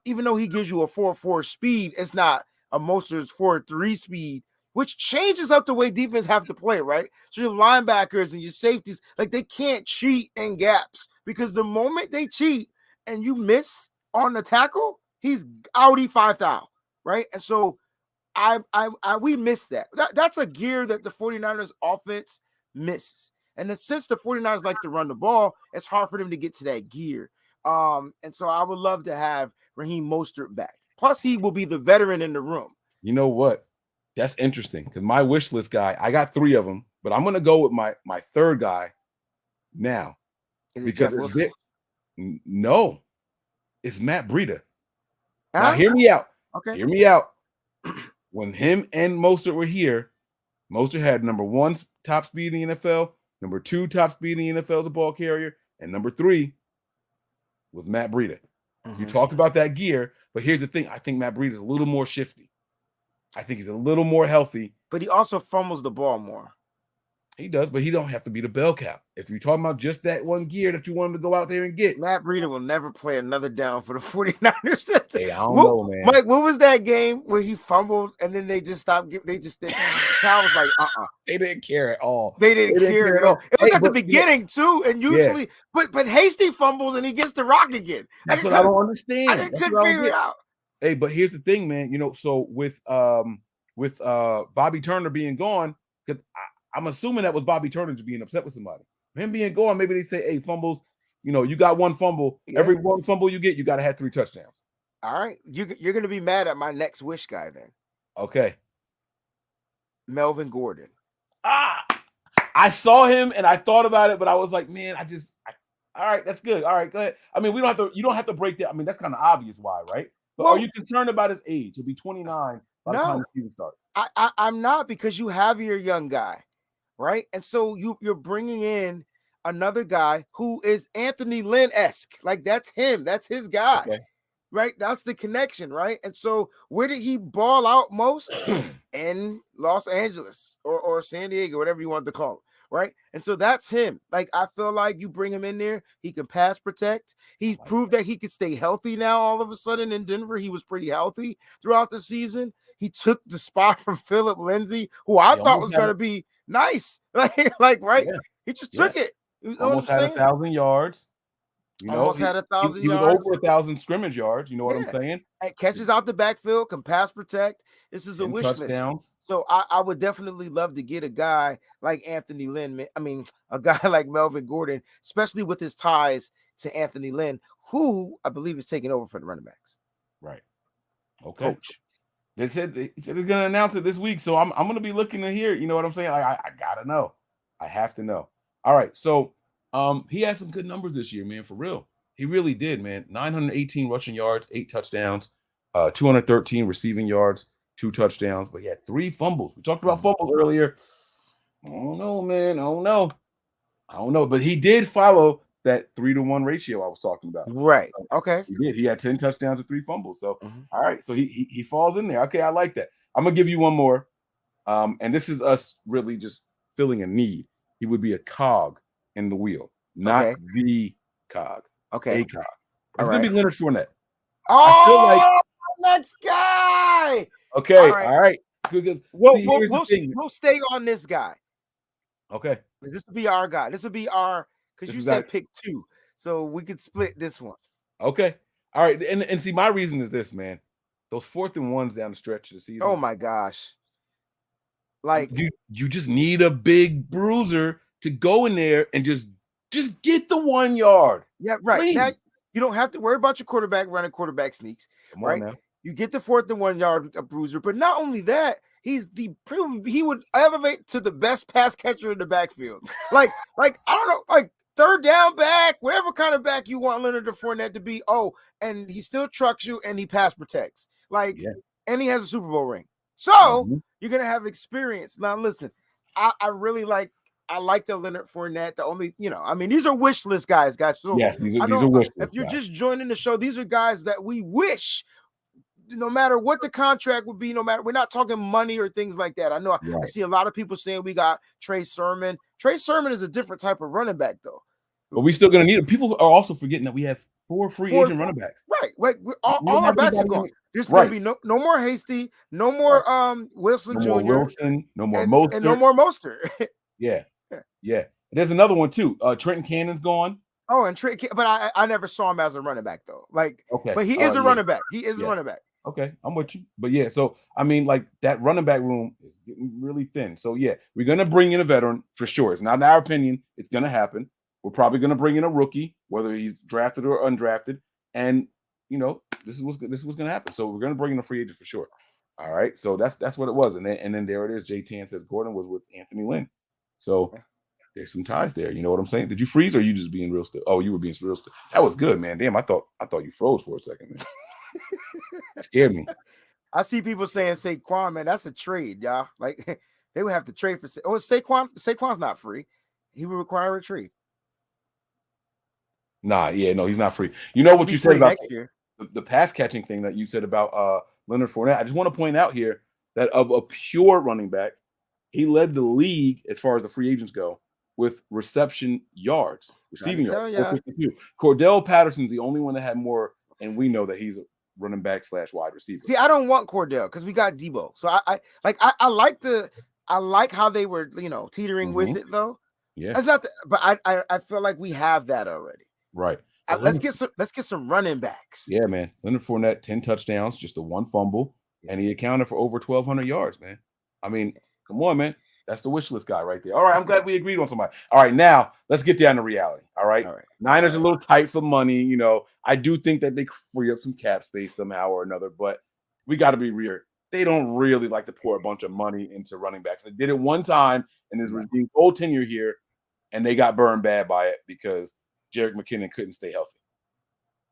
even though he gives you a 4.4 speed, it's not a Mostert's 4.3 speed, which changes up the way defense have to play, right? So your linebackers and your safeties, like they can't cheat in gaps because the moment they cheat and you miss on the tackle, he's outie 5,000, right? And so we miss that. That's a gear that the 49ers offense misses. And then since the 49ers like to run the ball, it's hard for them to get to that gear. And so I would love to have Raheem Mostert back. Plus, he will be the veteran in the room.
You know what? That's interesting because my wish list guy, I got 3 of them, but I'm going to go with my third guy now.
Because
no, it's Matt Breida. Now, hear me out.
Okay.
Hear me out. When him and Mostert were here, Mostert had number 1 top speed in the NFL, number 2 top speed in the NFL as a ball carrier, and number 3 was Matt Breida. You talk about that gear, but here's the thing. I think Matt Breida is a little more shifty. I think he's a little more healthy.
But he also fumbles the ball more.
He does, but he don't have to be the bell cow. If you're talking about just that one gear that you want him to go out there and get.
Matt Breida will never play another down for the 49ers.
Hey, I don't know, man.
Mike, what was that game where he fumbled and then they just stopped? Cal was like,
They didn't care at all.
They didn't care at all. It was at the beginning, too. And usually, but Hasty fumbles and he gets the rock again.
That's what I don't understand.
I couldn't figure it out.
Hey, but here's the thing, man. You know, so with Bobby Turner being gone, because I'm assuming that was Bobby Turner just being upset with somebody. Him being gone, maybe they say, hey, fumbles, you know, you got 1 fumble. Yeah. Every 1 fumble you get, you got to have 3 touchdowns.
All right. You're going to be mad at my next wish guy then.
Okay.
Melvin Gordon.
I saw him and I thought about it, but I was like, man, all right, that's good. All right, go ahead. I mean, you don't have to break that. I mean, that's kind of obvious why, right? But are you concerned about his age? He'll be 29 by the time the season starts.
I'm not, because you have your young guy, right? And so you're bringing in another guy who is Anthony Lynn-esque. Like, that's him. That's his guy, right? That's the connection, right? And so where did he ball out most? In Los Angeles or San Diego, whatever you want to call it, right? And so that's him. Like, I feel like you bring him in there, he can pass protect. He's proved that he could stay healthy now. All of a sudden in Denver, he was pretty healthy throughout the season. He took the spot from Philip Lindsay, who I thought was going to be nice. Like right? Yeah. He just took it. You know
almost had 1,000 yards. You know,
almost had 1,000 yards.
He was over 1,000 scrimmage yards. You know what I'm saying?
And catches out the backfield, can pass protect. This is a wish list. So I would definitely love to get a guy like Anthony Lynn. I mean, a guy like Melvin Gordon, especially with his ties to Anthony Lynn, who I believe is taking over for the running backs.
Right. Okay.
Coach.
They said they're going to announce it this week, so I'm going to be looking to hear. You know what I'm saying? I gotta know. I have to know. All right, so he had some good numbers this year, man. For real, he really did, man. 918 rushing yards, 8 touchdowns, 213 receiving yards, 2 touchdowns, but he had 3 fumbles. We talked about fumbles earlier. I don't know, man. I don't know, but he did follow that 3-to-1 ratio I was talking about.
Right. Okay.
He did. He had 10 touchdowns and 3 fumbles. So, all right. So he falls in there. Okay, I like that. I'm gonna give you one more. And this is us really just filling a need. He would be a cog in the wheel, not the cog.
Okay.
A cog. It's gonna be Leonard Fournette.
Oh,
I feel like
let's go.
okay, all right. Because
we'll stay on this guy.
Okay.
This will be our guy. This will be our because you said pick 2. So we could split this one.
Okay. All right. And see, my reason is this, man. Those 4th and 1s down the stretch of the season.
Oh my gosh. Like
you just need a big bruiser to go in there and just get the 1 yard.
Yeah, right.
Please.
Now you don't have to worry about your quarterback running quarterback sneaks. Right. Now. You get the 4th and 1 yard bruiser, but not only that, he would elevate to the best pass catcher in the backfield. Like I don't know, like 3rd down back, whatever kind of back you want Leonard Fournette to be. Oh, and he still trucks you and he pass protects. And he has a Super Bowl ring. So you're gonna have experience. Now listen, I really like the Leonard Fournette. The only, these are wish list guys. So
yes, these are wish list.
If you're just joining the show, these are guys that we wish. No matter what the contract would be, we're not talking money or things like that. I know I see a lot of people saying we got Trey Sermon. Trey Sermon is a different type of running back, though.
But we're still going to need it. People are also forgetting that we have 4 free agent running backs.
Right. All our backs are gone. There's going to be no more Hasty, no more Wilson Jr.
No more Wilson, no more Mostert.
And no more Mostert.
Yeah. There's another one, too. Trenton Cannon's gone.
Oh, and Trey, but I never saw him as a running back, though. But he is a running back. He is a running back.
Okay, I'm with you. But yeah, so that running back room is getting really thin. So yeah, we're gonna bring in a veteran for sure. It's not in our opinion, it's gonna happen. We're probably gonna bring in a rookie, whether he's drafted or undrafted, and this is what's gonna happen. So we're gonna bring in a free agent for sure. All right, so that's what it was, and then there it is. J10 says Gordon was with Anthony Lynn, so there's some ties there. You know what I'm saying? Did you freeze or are you just being real still? Oh, you were being real still. That was good, man. Damn, I thought you froze for a second, man. That scared me.
I see people saying Saquon, man, that's a trade, y'all. Like they would have to trade for Saquon. Saquon's not free. He would require a trade.
No, he's not free. You know what you said about the pass catching thing that you said about Leonard Fournette. I just want to point out here that of a pure running back, he led the league as far as the free agents go with receiving yards. Cordell Patterson's the only one that had more, and we know that he's a running back / wide receiver.
See, I don't want Cordell because we got Debo. So I like how they were, teetering with it though.
Yeah,
that's not. But I feel like we have that already.
Right.
Let's get some running backs.
Yeah, man. Leonard Fournette, 10 touchdowns, just a 1 fumble, and he accounted for over 1,200 yards, man. I mean, come on, man. That's the wish list guy right there. All right, I'm glad we agreed on somebody. All right, now let's get down to reality. All right. Niners are a little tight for money. I do think that they free up some cap space somehow or another, but we got to be real. They don't really like to pour a bunch of money into running backs. They did it one time in his whole tenure here, and they got burned bad by it because Jerick McKinnon couldn't stay healthy.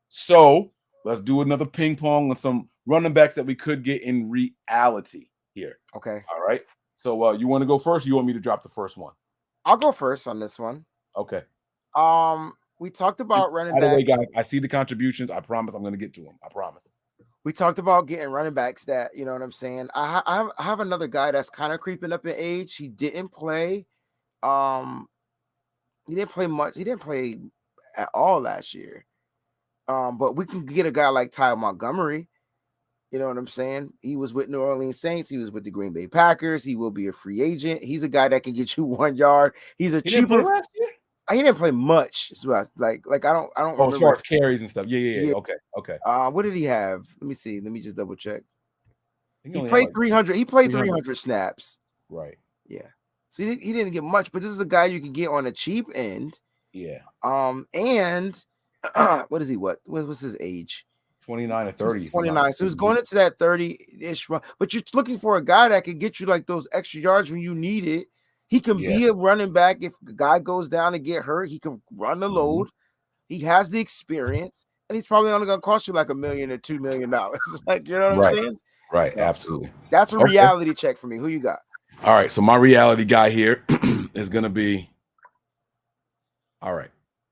So let's do another ping pong on some running backs that we could get in reality here.
Okay.
All right. So you want to go first? Or you want me to drop the first one?
I'll go first on this one.
Okay.
We talked about running
backs. By the way, guys, I see the contributions. I promise I'm going to get to them. I promise.
We talked about getting running backs that, you know what I'm saying? I have another guy that's kind of creeping up in age. He didn't play. He didn't play much. He didn't play at all last year. But we can get a guy like Ty Montgomery. You know what I'm saying? He was with New Orleans Saints. He was with the Green Bay Packers. He will be a free agent. He's a guy that can get you 1 yard. He's a cheaper.
Last year?
He didn't play much. Like I don't.
Oh, as far as carries and stuff. Yeah. Okay.
What did he have? Let me see. Let me just double check. He played 300. He played 300 snaps.
Right.
Yeah. So he didn't get much, but this is a guy you can get on a cheap end.
Yeah.
And what is he? What was his age?
29 or 30.
29. So he's going into that 30-ish run. But you're looking for a guy that can get you like those extra yards when you need it. He can be a running back. If the guy goes down and get hurt, he can run the load. He has the experience, and he's probably only going to cost you like $1 million or $2 million. Like, you know what I'm saying?
Right,
So,
absolutely.
That's a reality check for me. Who you got?
All right, so my reality guy here is going to be, all right,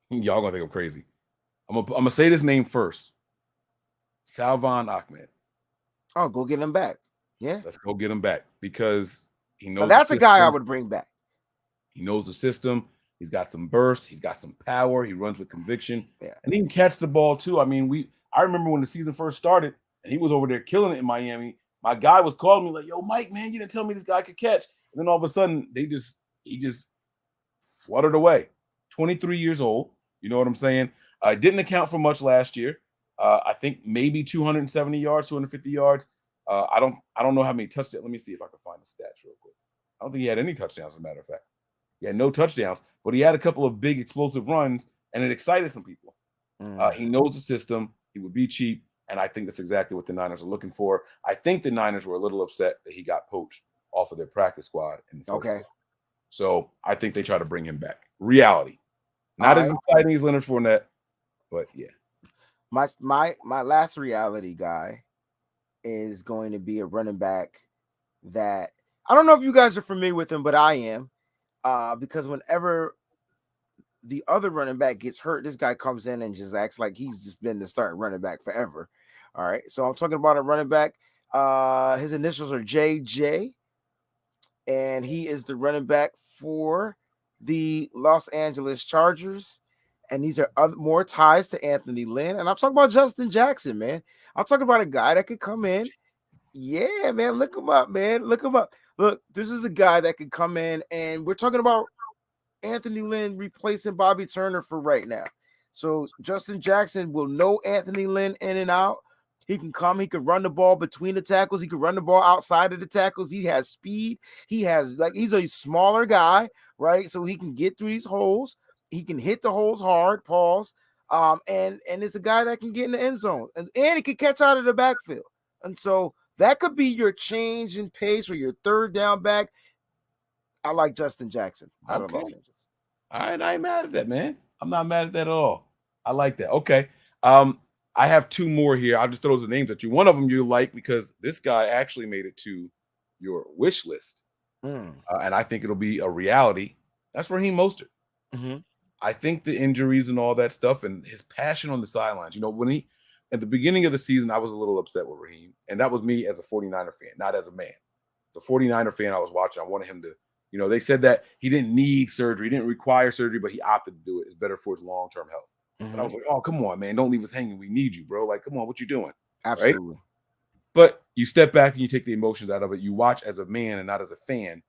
y'all going to think I'm crazy. I'm gonna say this name first. Salvon Ahmed.
Oh, go get him back. Yeah.
Let's go get him back because he knows.
Now, that's a guy I would bring back.
He knows the system. He's got some burst. He's got some power. He runs with conviction.
Yeah.
And he can catch the ball too. I mean, I remember when the season first started and he was over there killing it in Miami. My guy was calling me like, yo, Mike, man, you didn't tell me this guy could catch. And then all of a sudden, he just fluttered away. 23 years old. You know what I'm saying? Didn't account for much last year. I think maybe 270 yards, 250 yards. I don't know how many touchdowns. Let me see if I can find the stats real quick. I don't think he had any touchdowns, as a matter of fact. He had no touchdowns, but he had a couple of big explosive runs, and it excited some people. He knows the system. He would be cheap, and I think that's exactly what the Niners are looking for. I think the Niners were a little upset that he got poached off of their practice squad in the first place. So I think they try to bring him back. Reality. Not as exciting as Leonard Fournette, but yeah.
My last reality guy is going to be a running back that I don't know if you guys are familiar with him, but I am. Because whenever the other running back gets hurt, this guy comes in and just acts like he's just been the starting running back forever. All right. So I'm talking about a running back. His initials are JJ, and he is the running back for the Los Angeles Chargers. And these are more ties to Anthony Lynn. And I'm talking about Justin Jackson, man. I'm talking about a guy that could come in. Yeah, man. Look him up, man. Look him up. Look, this is a guy that could come in, and we're talking about Anthony Lynn replacing Bobby Turner for right now. So Justin Jackson will know Anthony Lynn in and out. He can come. He can run the ball between the tackles. He can run the ball outside of the tackles. He has speed. He's a smaller guy, right? So he can get through these holes. He can hit the holes hard, pause. And it's a guy that can get in the end zone. And he can catch out of the backfield. And so that could be your change in pace or your third down back. I like Justin Jackson out of Los Angeles.
All right, I ain't mad at that, man. I'm not mad at that at all. I like that. Okay. I have two more here. I'll just throw the names at you. One of them you like because this guy actually made it to your wish list. And I think it'll be a reality. That's Raheem Mostert.
Mm-hmm.
I think the injuries and all that stuff and his passion on the sidelines, when at the beginning of the season, I was a little upset with Raheem. And that was me as a 49er fan, not as a man. As a 49er fan I was watching, I wanted him to, they said that he didn't need surgery. He didn't require surgery, but he opted to do it. It's better for his long-term health. But I was like, oh, come on, man. Don't leave us hanging. We need you, bro. Like, come on, what you doing?
Absolutely.
Right? But you step back and you take the emotions out of it. You watch as a man and not as a fan,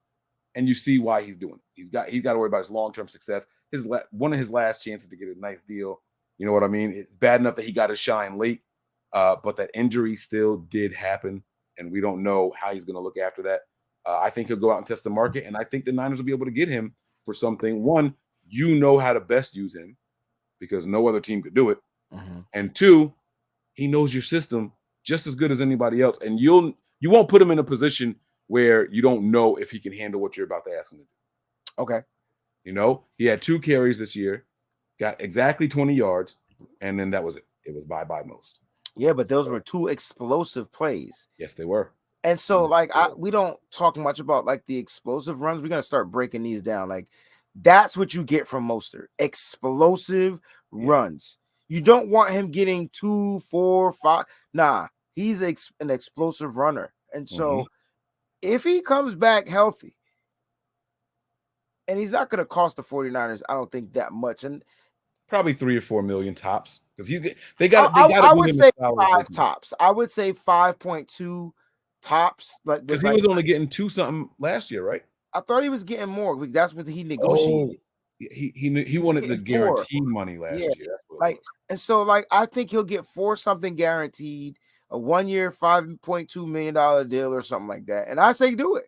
and you see why he's doing it. He's got to worry about his long-term success. One of his last chances to get a nice deal. You know what I mean? It's bad enough that he got to shine late, but that injury still did happen, and we don't know how he's going to look after that. I think he'll go out and test the market, and I think the Niners will be able to get him for something. One, how to best use him because no other team could do it. And two, he knows your system just as good as anybody else, and you won't put him in a position where you don't know if he can handle what you're about to ask him to do.
Okay.
He had 2 carries this year, got exactly 20 yards, and then that was it. It was bye-bye most.
Yeah, but those were 2 explosive plays.
Yes, they were.
And so, we don't talk much about, the explosive runs. We're going to start breaking these down. That's what you get from Mostert. Explosive runs. You don't want him getting 2, 4, 5. Nah, he's an explosive runner. And so, if he comes back healthy, and he's not going to cost the 49ers, I don't think that much. And
probably 3 or 4 million tops because
I would say 5 tops. I would say 5.2 tops.
Because he was only getting 2 something last year, right?
I thought he was getting more. That's what he negotiated.
He wanted the guaranteed money last year.
And so I think he'll get 4 something guaranteed, a 1-year $5.2 million deal or something like that. And I say do it.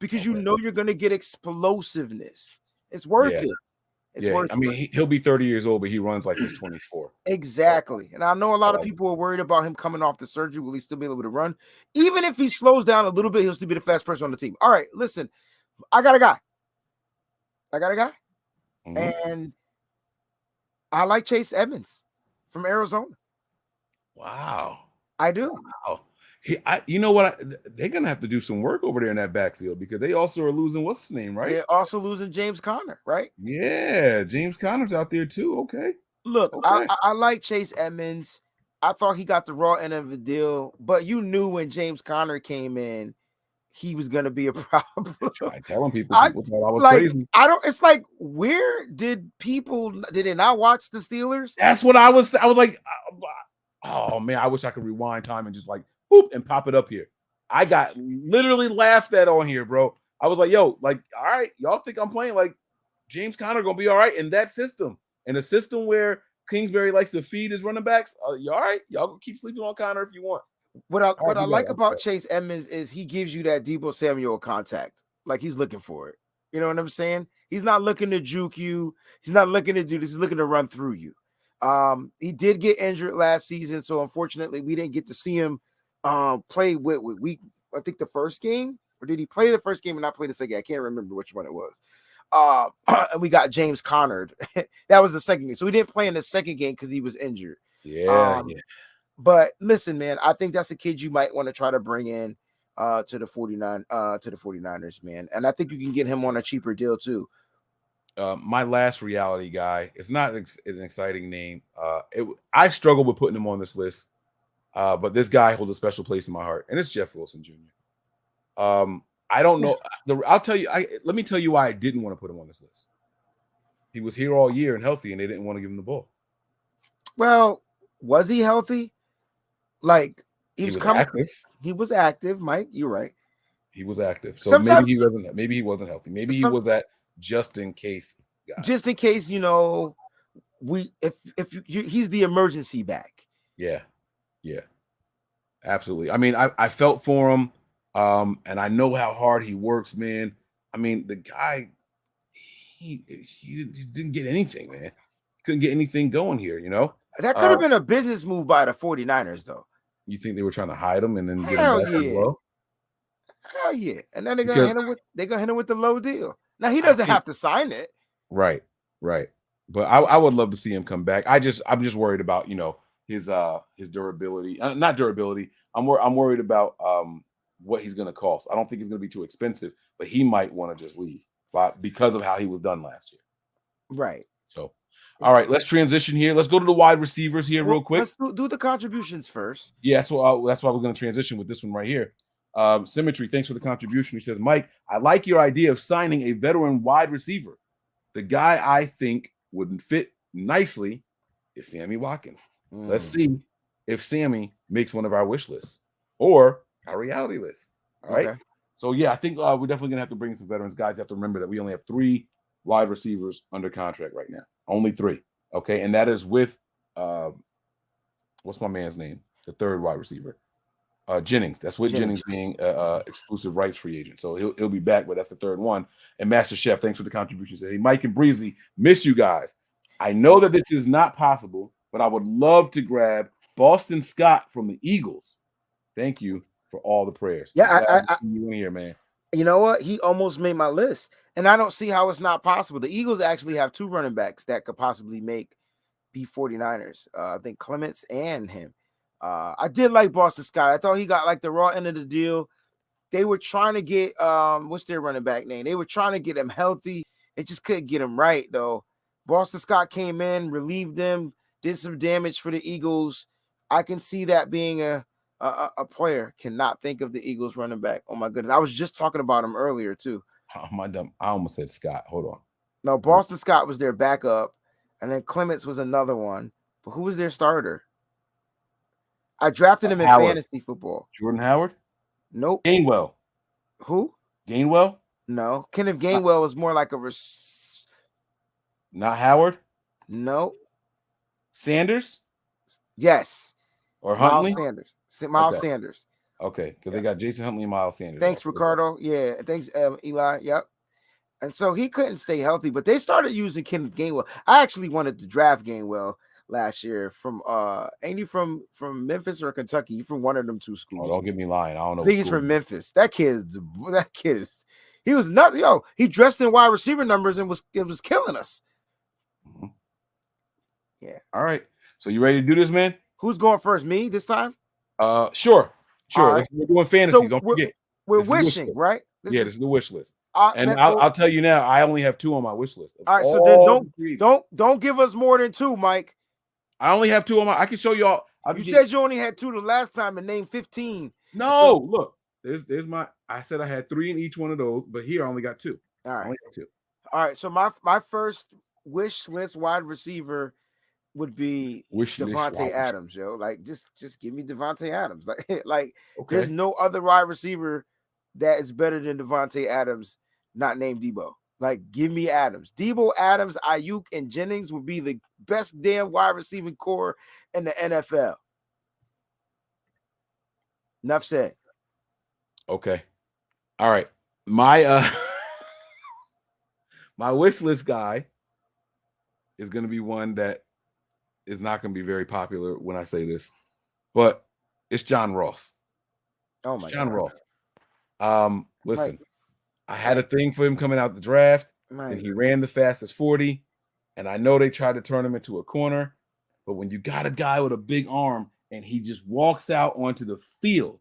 Because you're going to get explosiveness. It's worth it. It's
Yeah,
worth
I mean, he'll be 30 years old, but he runs like he's 24.
Exactly. And I know a lot of people are worried about him coming off the surgery. Will he still be able to run? Even if he slows down a little bit, he'll still be the fastest person on the team. All right, listen, I got a guy. And I like Chase Edmonds from Arizona.
Wow.
I do.
Wow. You know what? They're going to have to do some work over there in that backfield because they also are losing, what's his name, right?
They're also losing James Conner, right?
Yeah, James Conner's out there too. Okay.
Look,
Okay.
I like Chase Edmonds. I thought he got the raw end of the deal, but you knew when James Conner came in, he was going to be a problem.
I telling people thought I was crazy.
It's like, where did they not watch the Steelers?
That's what I was like, oh man, I wish I could rewind time and just like boop and pop it up here. I got literally laughed at on here, bro. I was like, yo, like, all right, y'all think I'm playing like James Conner gonna be all right in that system, in a system where Kingsbury likes to feed his running backs. You all right? Y'all can keep sleeping on Conner if you want.
What I like about Chase Edmonds is he gives you that Deebo Samuel contact. Like he's looking for it. You know what I'm saying? He's not looking to juke you. He's not looking to do this. He's looking to run through you. He did get injured last season, so unfortunately we didn't get to see him play with I think the first game, or did he play the first game and not play the second game? I can't remember which one it was. And we got James Conner. That was the second game. So we didn't play in the second game because he was injured.
Yeah.
But listen, man, I think that's a kid you might want to try to bring in to the 49ers, man. And I think you can get him on a cheaper deal too.
My last reality guy, it's not an exciting name. I struggle with putting him on this list, but this guy holds a special place in my heart, and it's Jeff Wilson Jr. I don't know. I'll tell you. Let me tell you why I didn't want to put him on this list. He was here all year and healthy, and they didn't want to give him the ball.
Well, was he healthy? Like he was
active.
He was active, Mike. You're right.
He was active. So maybe he wasn't. Maybe he wasn't healthy. Maybe he was that just in case guy.
Just in case, he's the emergency back.
Yeah, absolutely. I mean, I felt for him, and I know how hard he works, man. I mean, the guy, he didn't get anything, man. Couldn't get anything going here, you know.
That could have been a business move by the 49ers, though.
You think they were trying to hide him and then get him back as well?
Hell yeah. And then they're gonna hit him with the low deal. Now he doesn't have to sign it.
Right. But I would love to see him come back. I'm just worried about, his durability. Not durability. I'm worried about what he's gonna cost. I don't think he's gonna be too expensive, but he might want to just leave because of how he was done last year.
Right.
So all right, let's transition here. Let's go to the wide receivers here real quick.
Let's do the contributions first.
Yeah, that's why we're going to transition with this one right here. Symmetry, thanks for the contribution. He says, Mike, I like your idea of signing a veteran wide receiver. The guy I think would fit nicely is Sammy Watkins. Let's see if Sammy makes one of our wish lists or our reality list. All right. Okay. So, yeah, I think we're definitely going to have to bring some veterans. Guys, you have to remember that we only have 3 wide receivers under contract right now. Only 3. Okay. And that is with what's my man's name? The third wide receiver. Jennings. That's with Jennings being exclusive rights free agent. So he'll be back, but that's the third one. And Master Chef, thanks for the contribution. Say, hey, Mike and Breezy, miss you guys. I know that this is not possible, but I would love to grab Boston Scott from the Eagles. Thank you for all the prayers.
Yeah,
you in here, man.
You know what? He almost made my list, and I don't see how it's not possible. The Eagles actually have 2 running backs that could possibly be 49ers. I think Clements and him. I did like Boston Scott. I thought he got like the raw end of the deal. They were trying to get what's their running back name? They were trying to get him healthy. They just couldn't get him right though. Boston Scott came in, relieved them, did some damage for the Eagles. I can see that being a player. Cannot think of the Eagles running back. Oh my goodness. I was just talking about him earlier too.
Oh, my dumb. I almost said Scott. Hold on.
No, Boston Scott was their backup, and then Clements was another one. But who was their starter? I drafted him in fantasy football.
Jordan Howard?
Nope.
Gainwell.
Who?
Gainwell?
No. Kenneth Gainwell was more like
not Howard?
No.
Sanders?
Yes.
Or Huntley?
Miles Sanders.
Okay, because they got Jason Huntley and Miles Sanders.
Thanks, Ricardo. Yeah, thanks, Eli. Yep. And so he couldn't stay healthy, but they started using Ken Gainwell. I actually wanted to draft Gainwell last year from ain't he from Memphis or Kentucky? He from one of them two schools.
Oh, don't get me lying. I don't know.
I think he's from Memphis. That kid is he was nuts. Yo, he dressed in wide receiver numbers and was killing us.
Mm-hmm.
Yeah.
All right. So you ready to do this, man?
Who's going first? Me this time?
Sure.
Right.
We're doing fantasies.
So
don't forget.
We're wishing, right?
This is the wish list.
And
I'll tell you now, I only have 2 on my wish list.
All right, so then don't give us more than 2, Mike.
I only have 2 on my. I can show y'all.
You said you only had 2 the last time and named 15.
No, look, there's my. I said I had 3 in each one of those, but here I only got 2.
All right,
I only got 2.
All right. So my first wish list wide receiver would be Devontae Adams, yo. Like just give me Devontae Adams. Like
okay.
There's no other wide receiver that is better than Devontae Adams, not named Debo. Like, give me Adams. Debo, Adams, Ayuk, and Jennings would be the best damn wide receiving core in the NFL. Enough said.
Okay. All right. My my wish list guy is going to be one that is not going to be very popular when I say this, but it's John Ross.
Oh my
John
God.
Ross. Listen, I had a thing for him coming out the draft, and he ran the fastest 40. And I know they tried to turn him into a corner, but when you got a guy with a big arm and he just walks out onto the field,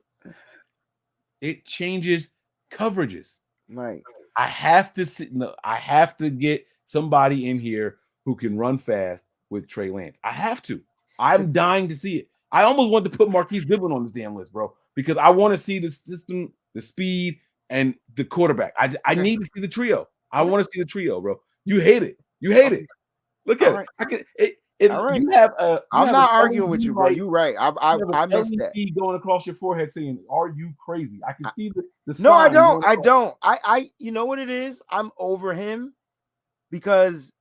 it changes coverages.
Right.
I have to get somebody in here who can run fast with Trey Lance. I have to. I'm dying to see it. I almost want to put Marquise Goodwin on this damn list, bro, because I want to see the system, the speed, and the quarterback. I need to see the trio. I want to see the trio, bro. You hate it. You hate it. Look at it. I can. You have a.
I'm not arguing with you, bro. You're right. I missed that.
Going across your forehead, saying, "Are you crazy?" I can see the.
No, I don't. I don't. I. You know what it is? I'm over him because,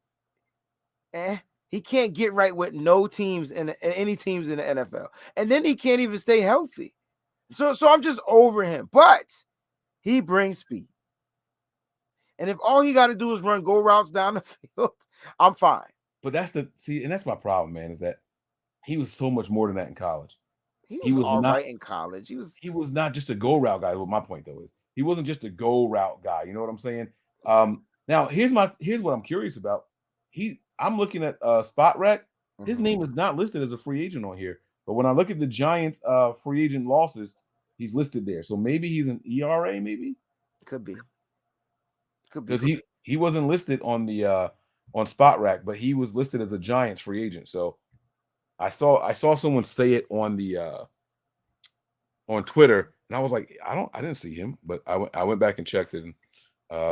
he can't get right with no teams in any teams in the NFL, and then he can't even stay healthy. So I'm just over him. But he brings speed, and if all he got to do is run go routes down the field, I'm fine.
But that's my problem, man, is that he was so much more than that in college.
He was all right in college. He was
not just a go route guy. What my point though is, he wasn't just a go route guy. You know what I'm saying? Now here's what I'm curious about. I'm looking at Spot Rack. His name is not listed as a free agent on here, but when I look at the Giants free agent losses, he's listed there. So maybe he's an ERA. Maybe
could be
because he wasn't listed on the on Spot Rack, but he was listed as a Giants free agent. So I saw someone say it on the on Twitter, and I was like, I didn't see him, but I went back and checked it, and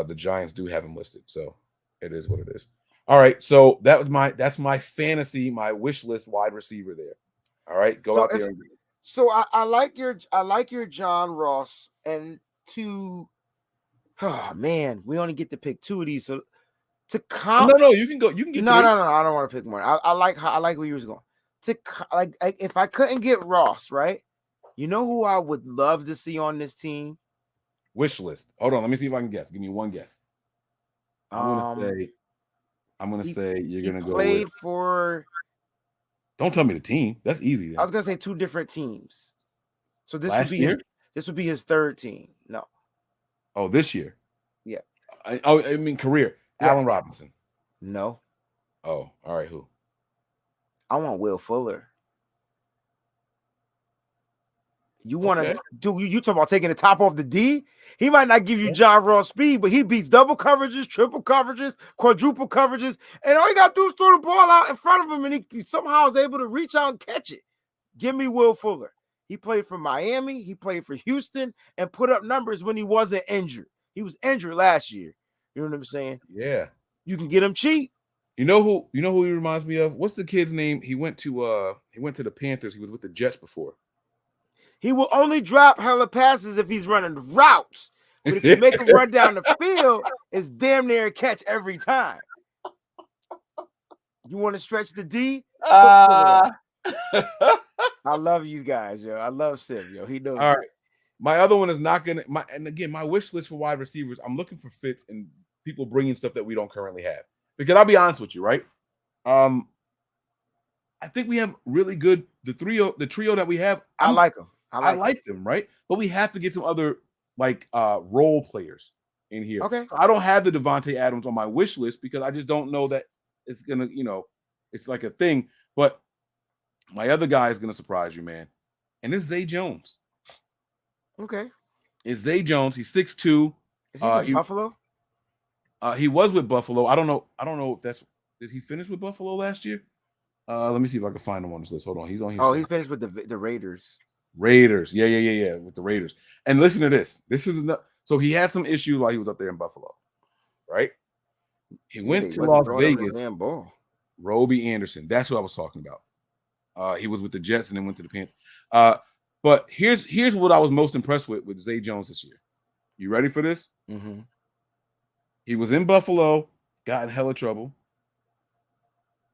the Giants do have him listed. So it is what it is. All right, so that's my fantasy, my wish list wide receiver there. All right, go out there.
So I like your John Ross, and man, we only get to pick 2 of these. So
no, you can go. You can get
no. I don't want to pick more. I like where you was going. Like if I couldn't get Ross, right? You know who I would love to see on this team?
Wish list. Hold on, let me see if I can guess. Give me one guess. I'm gonna say you're gonna go.
Played for.
Don't tell me the team. That's easy.
I was gonna say 2 different teams. So this would be his 3rd team. No.
Oh, this year.
Yeah.
I mean career. Yes. Allen Robinson.
No.
Oh, all right. Who?
I want Will Fuller. You want to do you talk about taking the top off the D? He might not give you John Ross speed, but he beats double coverages, triple coverages, quadruple coverages, and all you got to do is throw the ball out in front of him, and he somehow is able to reach out and catch it. Give me Will Fuller. He played for Miami, he played for Houston, and put up numbers when he wasn't injured. He was injured last year. You know what I'm saying?
Yeah.
You can get him cheap.
You know who he reminds me of? What's the kid's name? He went to the Panthers. He was with the Jets before.
He will only drop hella passes if he's running routes. But if you make him run down the field, it's damn near a catch every time. You want to stretch the D? I love you guys, yo. I love Sim, yo. He knows.
All right. My other one is not gonna. My wish list for wide receivers. I'm looking for fits, and people bringing stuff that we don't currently have. Because I'll be honest with you, right? I think we have really good the trio that we have.
I like them.
I like them, right? But we have to get some other like role players in here.
Okay.
I don't have the Devontae Adams on my wish list because I just don't know that it's gonna, it's like a thing. But my other guy is gonna surprise you, man. And it's Zay Jones.
Okay.
It's Zay Jones. He's 6'2".
Is he with Buffalo?
He was with Buffalo. I don't know if that's did he finish with Buffalo last year? Let me see if I can find him on this list. Hold on. He's on here.
Oh, he's finished with the Raiders.
Raiders. Yeah. With the Raiders. And listen to this. This is enough. So he had some issue while he was up there in Buffalo, right? He went to Las Vegas. Roby Anderson. That's who I was talking about. He was with the Jets and then went to the Panthers. But here's what I was most impressed with Zay Jones this year. You ready for this?
Mm-hmm.
He was in Buffalo, got in hella trouble,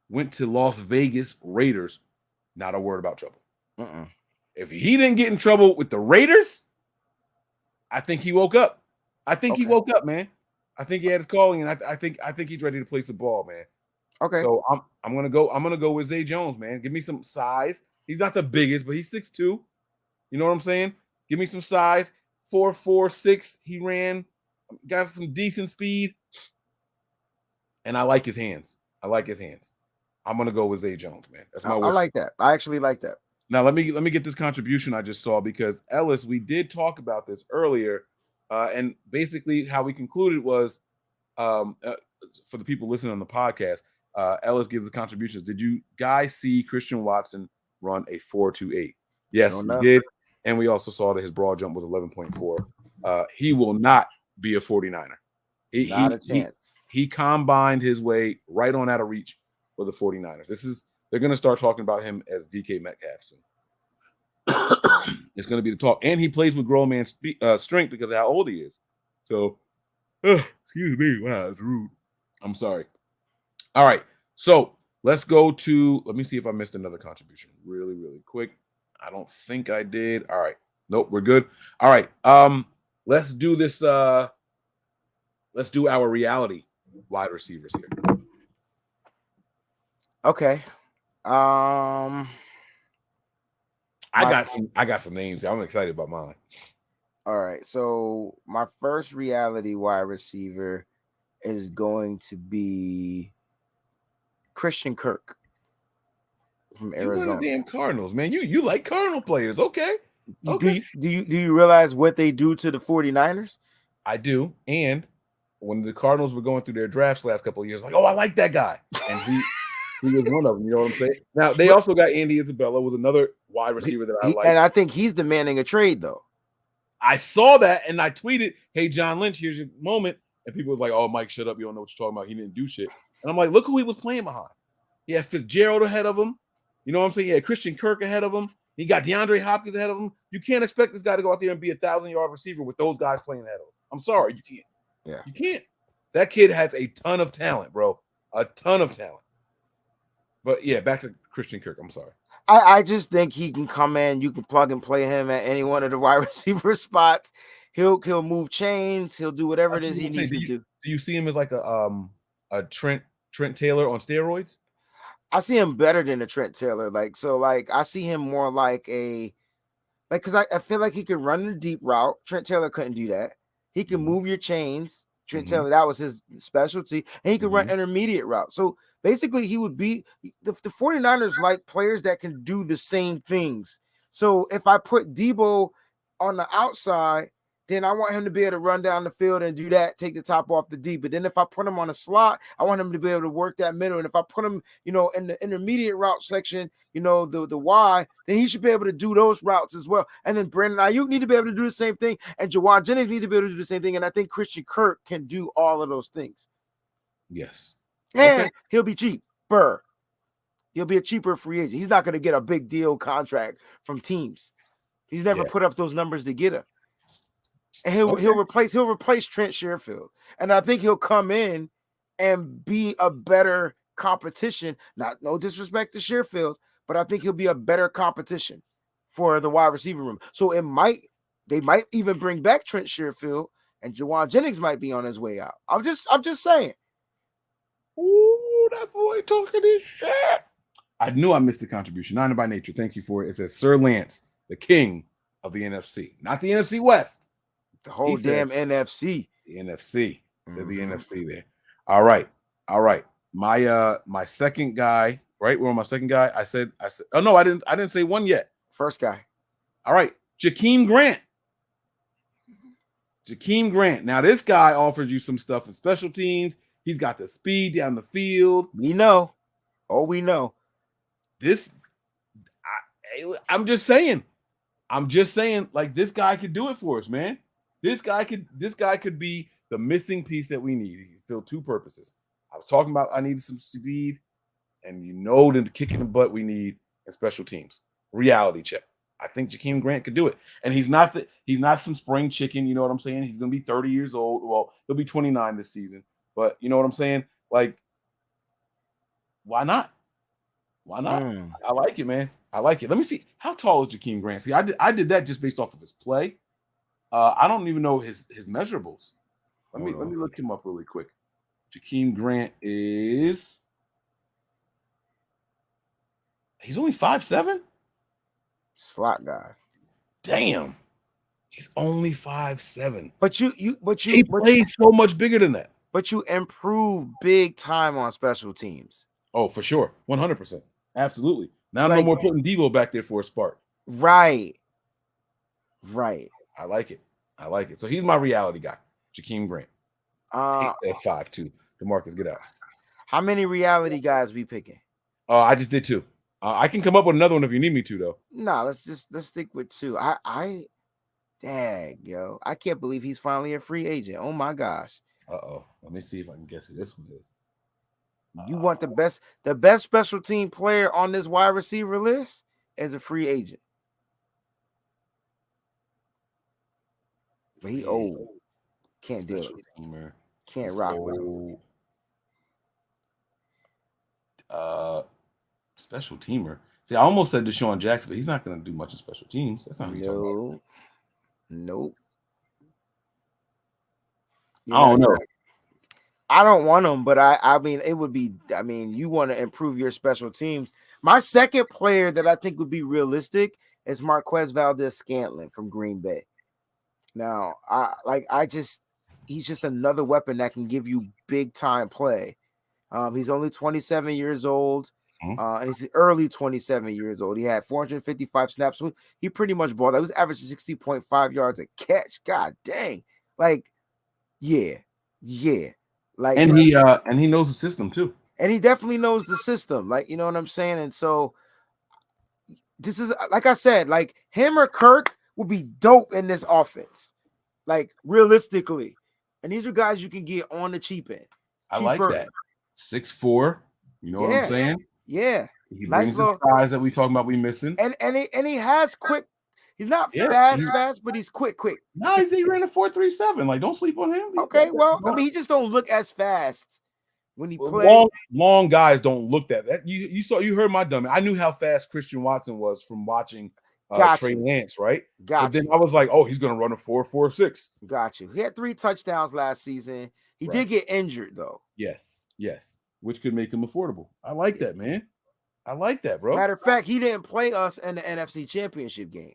went to Las Vegas Raiders, not a word about trouble. If he didn't get in trouble with the Raiders, I think he woke up. He woke up, man. I think he had his calling, and I think he's ready to play some ball, man.
Okay.
So I'm gonna go with Zay Jones, man. Give me some size. He's not the biggest, but he's 6'2". You know what I'm saying? Give me some size. 4'4", 6. He ran, got some decent speed, and I like his hands. I'm gonna go with Zay Jones, man. That's my
I like that. I actually like that.
Now let me get this contribution I just saw because Ellis, we did talk about this earlier, and basically how we concluded was, for the people listening on the podcast, Ellis gives the contributions. Did you guys see Christian Watson run a 4.28? Yes, we did, and we also saw that his broad jump was 11.4. He will not be a 49er.
Not a chance.
He combined his way right on out of reach for the 49ers. They're going to start talking about him as DK Metcalf soon. It's going to be the talk. And he plays with grown man strength because of how old he is. So, excuse me. Wow, that's rude. I'm sorry. All right. So, let's go to, let me see if I missed another contribution really, really quick. I don't think I did. All right. Nope, we're good. All right. Let's do this. Let's do our reality wide receivers here.
Okay. I
got some names. I'm excited about mine.
All right. So my first reality wide receiver is going to be Christian Kirk from Arizona.
You the damn Cardinals, man. You like Cardinal players. Okay.
Do you realize what they do to the 49ers?
I do. And when the Cardinals were going through their drafts last couple of years, like, oh, I like that guy. And he was one of them. You know what I'm saying? Now, they also got Andy Isabella, was another wide receiver that I like.
And I think he's demanding a trade, though.
I saw that, and I tweeted, hey, John Lynch, here's your moment. And people were like, oh, Mike, shut up. You don't know what you're talking about. He didn't do shit. And I'm like, look who he was playing behind. He had Fitzgerald ahead of him. You know what I'm saying? He had Christian Kirk ahead of him. He got DeAndre Hopkins ahead of him. You can't expect this guy to go out there and be 1,000-yard receiver with those guys playing ahead of him. I'm sorry, you can't.
Yeah.
You can't. That kid has a ton of talent, bro. A ton of talent. But yeah, back to Christian Kirk. I'm sorry.
I just think he can come in. You can plug and play him at any one of the wide receiver spots. He'll move chains. He'll do whatever it is he needs to do.
Do you see him as like a Trent Taylor on steroids?
I see him better than a Trent Taylor. I see him more because I feel like he could run the deep route. Trent Taylor couldn't do that. He can move your chains. Trent Taylor, that was his specialty. And he could run intermediate route. So basically, he would be the 49ers like players that can do the same things. So if I put Debo on the outside, then I want him to be able to run down the field and do that, take the top off the D. But then if I put him on a slot, I want him to be able to work that middle. And if I put him, in the intermediate route section, the Y, then he should be able to do those routes as well. And then Brandon Ayuk need to be able to do the same thing. And Jawan Jennings need to be able to do the same thing. And I think Christian Kirk can do all of those things.
Yes.
And he'll be cheap. He'll be a cheaper free agent. He's not going to get a big deal contract from teams. He's never put up those numbers to get him. And he'll replace Trent Sherfield. And I think he'll come in and be a better competition. No disrespect to Sherfield, but I think he'll be a better competition for the wide receiver room. So they might even bring back Trent Sherfield and Jawan Jennings might be on his way out. I'm just saying.
Ooh, that boy talking his shit. I knew I missed the contribution. Niner by nature. Thank you for it. It says Sir Lance, the king of the NFC, not the NFC West.
The whole damn NFC.
The NFC. Said the NFC there. All right. My second guy, right? We're on my second guy. I said, oh no, I didn't say one yet.
First guy.
All right. Jakeem Grant. Now, this guy offers you some stuff in special teams. He's got the speed down the field.
We know. Oh, we know.
I'm just saying, like, this guy could do it for us, man. This guy could be the missing piece that we need. He can fill two purposes. I was talking about I needed some speed, and the kick in the butt we need in special teams. Reality check. I think Jakeem Grant could do it. And he's not some spring chicken, you know what I'm saying? He's gonna be 30 years old. Well, he'll be 29 this season. But you know what I'm saying? Like, why not? Why not? I like it, man. I like it. Let me see. How tall is Jakeem Grant? See, I did that just based off of his play. I don't even know his measurables. Let me look him up really quick. Jakeem Grant is he's only 5'7"?
Slot guy.
Damn. He's only 5'7".
But
he plays so much bigger than that.
But you improve big time on special teams.
Oh, for sure. 100%. Absolutely. Now no more putting Devo back there for a spark.
Right.
I like it. So he's my reality guy, Jakeem Grant. He's at 5'2". DeMarcus, get out.
How many reality guys we picking?
I just did 2. I can come up with another one if you need me to, though.
No, let's stick with 2. Dang, yo. I can't believe he's finally a free agent. Oh my gosh.
Let me see if I can guess who this one is.
You want the best special team player on this wide receiver list as a free agent. But he old. Can't deal with it. Can't rock with him.
Special teamer. See, I almost said Deshaun Jackson, but he's not going to do much in special teams. That's not who you're talking about.
Nope.
I don't know.
I don't want him, but I mean, it would be. I mean, you want to improve your special teams. My second player that I think would be realistic is Marquez Valdez-Scantling from Green Bay. Now, he's just another weapon that can give you big time play. He's only 27 years old, and he's early 27 years old. He had 455 snaps. So he pretty much balled. He was averaging 60.5 yards a catch. God dang! Yeah. Like,
and he knows the system too.
And he definitely knows the system. Like, you know what I'm saying? And so this is, like I said, like him or Kirk would be dope in this offense. Like, realistically. And these are guys you can get on the cheap end.
I like that. 6'4". You know what I'm saying?
Yeah.
He brings the size that we talking about we missing.
And he has quick. He's not fast, but he's quick.
No, he ran a 4.37. Like, don't sleep on him.
Okay, well, I mean, he just don't look as fast when he plays.
Long guys don't look that. You heard my dumb. I knew how fast Christian Watson was from watching Trey Lance, right? But then I was like, oh, he's gonna run a 4.46.
Got you. He had 3 touchdowns last season. He did get injured though.
Yes, which could make him affordable. I like that, man. I like that, bro.
Matter of fact, he didn't play us in the NFC Championship game.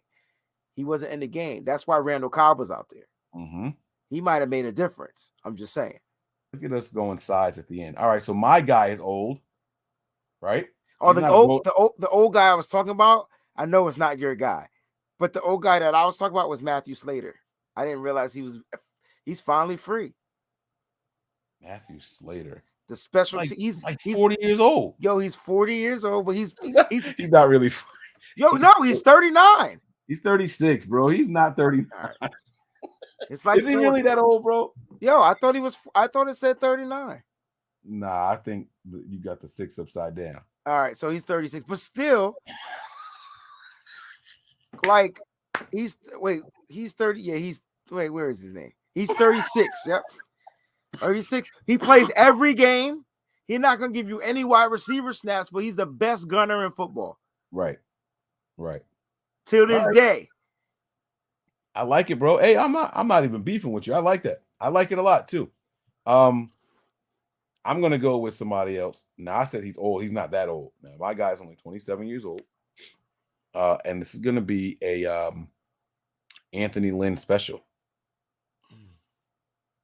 He wasn't in the game. That's why Randall Cobb was out there.
Mm-hmm.
He might have made a difference. I'm just saying.
Look at us going size at the end. All right, so my guy is old, right?
Oh, the old guy I was talking about. I know it's not your guy, but the old guy that I was talking about was Matthew Slater. I didn't realize he's finally free.
Matthew Slater,
the special
he's 40 years old.
Yo, he's 40 years old, but he's
not really 40.
Yo, no, he's 39.
He's 36, bro. He's not 39.
It's like,
is he really that old, bro?
Yo, I thought it said 39.
Nah, I think you got the 6 upside down.
All right, so he's 36, but still, like, he's 30. Yeah, where is his name? He's 36. Yep. 36. He plays every game. He's not gonna give you any wide receiver snaps, but he's the best gunner in football.
Right.
Till this day.
I like it, bro. Hey, I'm not even beefing with you. I like that. I like it a lot too. I'm gonna go with somebody else. Now I said he's old. He's not that old. Now my guy's only 27 years old. And this is gonna be a Anthony Lynn special.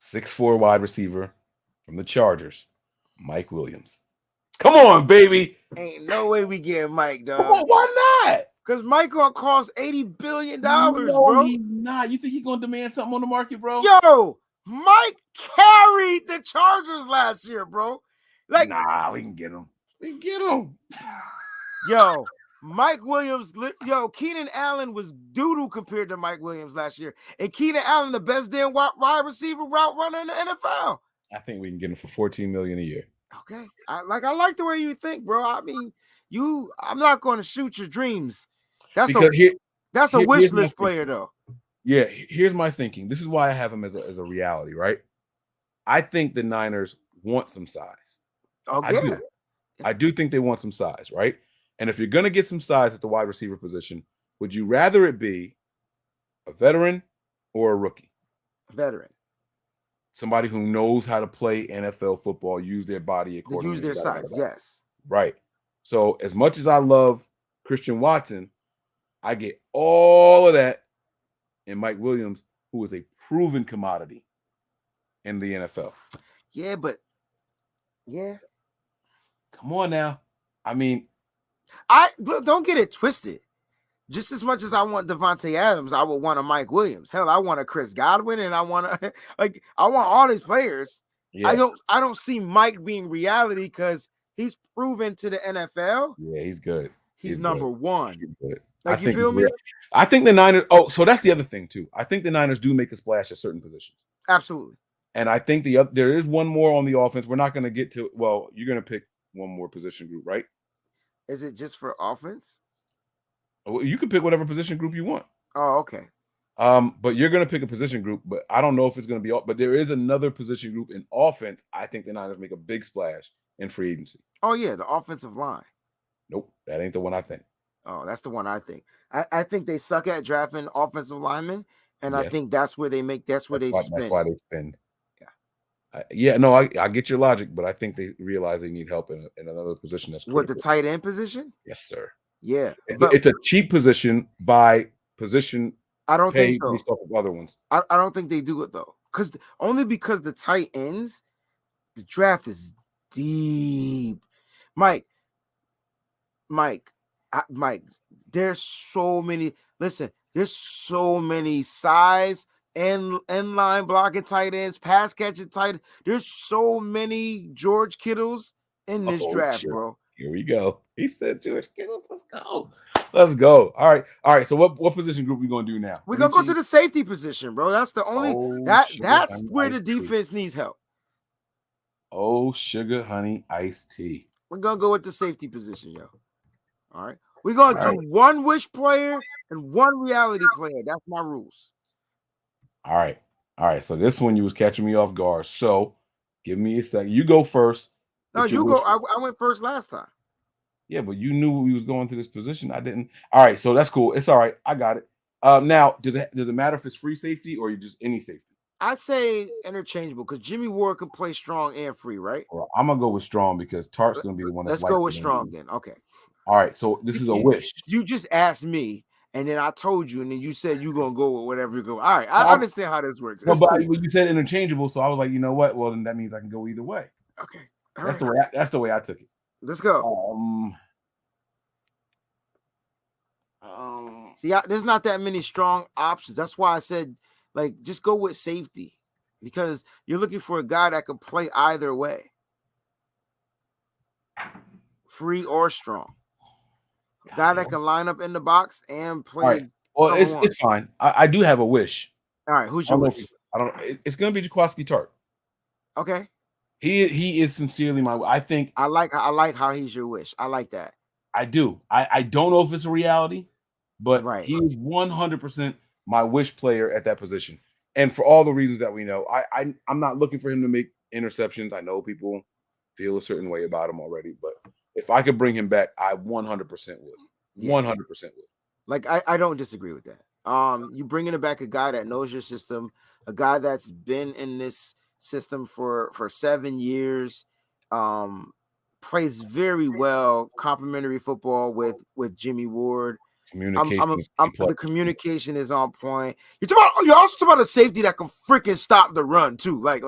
6'4" wide receiver from the Chargers, Mike Williams. Come on, baby.
Ain't no way we get Mike, dog.
Come on, why not?
Because Mike gonna cost $80 billion,
No,
bro.
he's not. You think he's gonna demand something on the market, bro?
Yo, Mike carried the Chargers last year, bro. Like,
nah, we can get him. We can get him.
Yo, Mike Williams, Keenan Allen was doo-doo compared to Mike Williams last year. And Keenan Allen, the best damn wide receiver route runner in the NFL.
I think we can get him for $14 million a year.
Okay. I like the way you think, bro. I mean, I'm not going to shoot your dreams. That's a wish list player, though.
Yeah, here's my thinking. This is why I have him as a reality, right? I think the Niners want some size.
Okay.
I do think they want some size, right? And if you're going to get some size at the wide receiver position, would you rather it be a veteran or a rookie?
Veteran.
Somebody who knows how to play NFL football, use their body accordingly.
Use their size, yes.
Right. So as much as I love Christian Watson, I get all of that in Mike Williams, who is a proven commodity in the NFL.
Yeah, but yeah.
Come on now. I mean,
don't get it twisted. Just as much as I want Devontae Adams, I would want a Mike Williams. Hell, I want a Chris Godwin, and I want all these players. Yeah. I don't see Mike being reality because he's proven to the NFL.
Yeah, he's good.
He's number one.
He's good.
Like, you feel me?
I think the Niners. Oh, so that's the other thing too. I think the Niners do make a splash at certain positions.
Absolutely. And
I think there is one more on the offense. We're not going to get to. Well, you're going to pick one more position group, right?
Is it just for offense?
You can pick whatever position group you want.
Oh, okay.
But you're going to pick a position group, but I don't know if it's going to be. But there is another position group in offense. I think the Niners make a big splash in free agency.
Oh yeah, the offensive line.
Nope, that ain't the one I think.
Oh, that's the one I think. I think they suck at drafting offensive linemen, and I think that's where they spend.
That's why they spend. No, I get your logic, but I think they realize they need help in another position. That's critical.
What, the tight end position?
Yes, sir.
Yeah,
it's a cheap position by position.
I don't think so.
Based off of other ones.
I don't think they do it though, because the tight ends, the draft is deep. Mike. There's so many. Listen, there's so many size and line blocking tight ends, pass catching tight ends. There's so many George Kittles in this draft, bro.
Here we go. He said George Kittles. Let's go. Let's go. All right. So what position group we gonna do now?
We're gonna go to the safety position, bro. That's the only that's where the defense needs help.
Oh, sugar honey iced tea.
We're gonna go with the safety position, yo. All right. We're gonna do one wish player and one reality player. That's my rules.
All right. So this one you was catching me off guard. So give me a second. You go first.
No, you go. I went first last time.
Yeah, but you knew we was going to this position. I didn't. All right, so that's cool. It's all right. I got it. Now, does it matter if it's free safety or you just any safety?
I'd say interchangeable because Jimmy Ward can play strong and free, right?
Well, I'm gonna go with strong because Tart's gonna be the one.
Let's go with strong then. Okay.
All right. So this is a wish.
You just asked me, and then I told you, and then you said you're gonna go with whatever you go. All right, I understand how this works.
No, but you said interchangeable, so I was like, you know what? Well, then that means I can go either way.
Okay.
That's the way I took it.
Let's go. See, there's not that many strong options. That's why I said, just go with safety because you're looking for a guy that can play either way, free or strong. A guy that can line up in the box and play.
All right. Well, it's fine. I do have a wish.
All right, who's your wish?
I don't. It's gonna be Jaquiski Tartt.
Okay.
He is sincerely my. I think
I like how he's your wish. I like that.
I do. I don't know if it's a reality, but he is 100% my wish player at that position, and for all the reasons that we know. I'm not looking for him to make interceptions. I know people feel a certain way about him already, but if I could bring him back, I 100% would. 100% would.
I don't disagree with that. You bringing back a guy that knows your system, a guy that's been in this system for 7 years, plays very well complementary football with Jimmy Ward. The communication is on point. You also talk about a safety that can freaking stop the run too. Like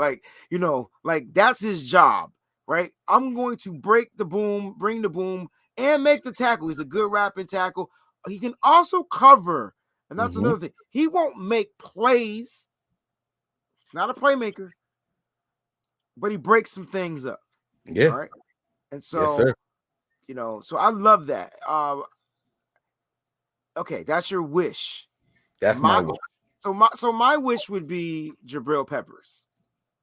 that's his job, right? I'm going to break the boom, bring the boom, and make the tackle. He's a good wrapping tackle. He can also cover, and that's another thing. He won't make plays. He's not a playmaker, but he breaks some things up.
Yeah.
All right. And so,
yes, sir.
So I love that. Okay, that's your wish.
That's my wish.
So my wish would be Jabril Peppers.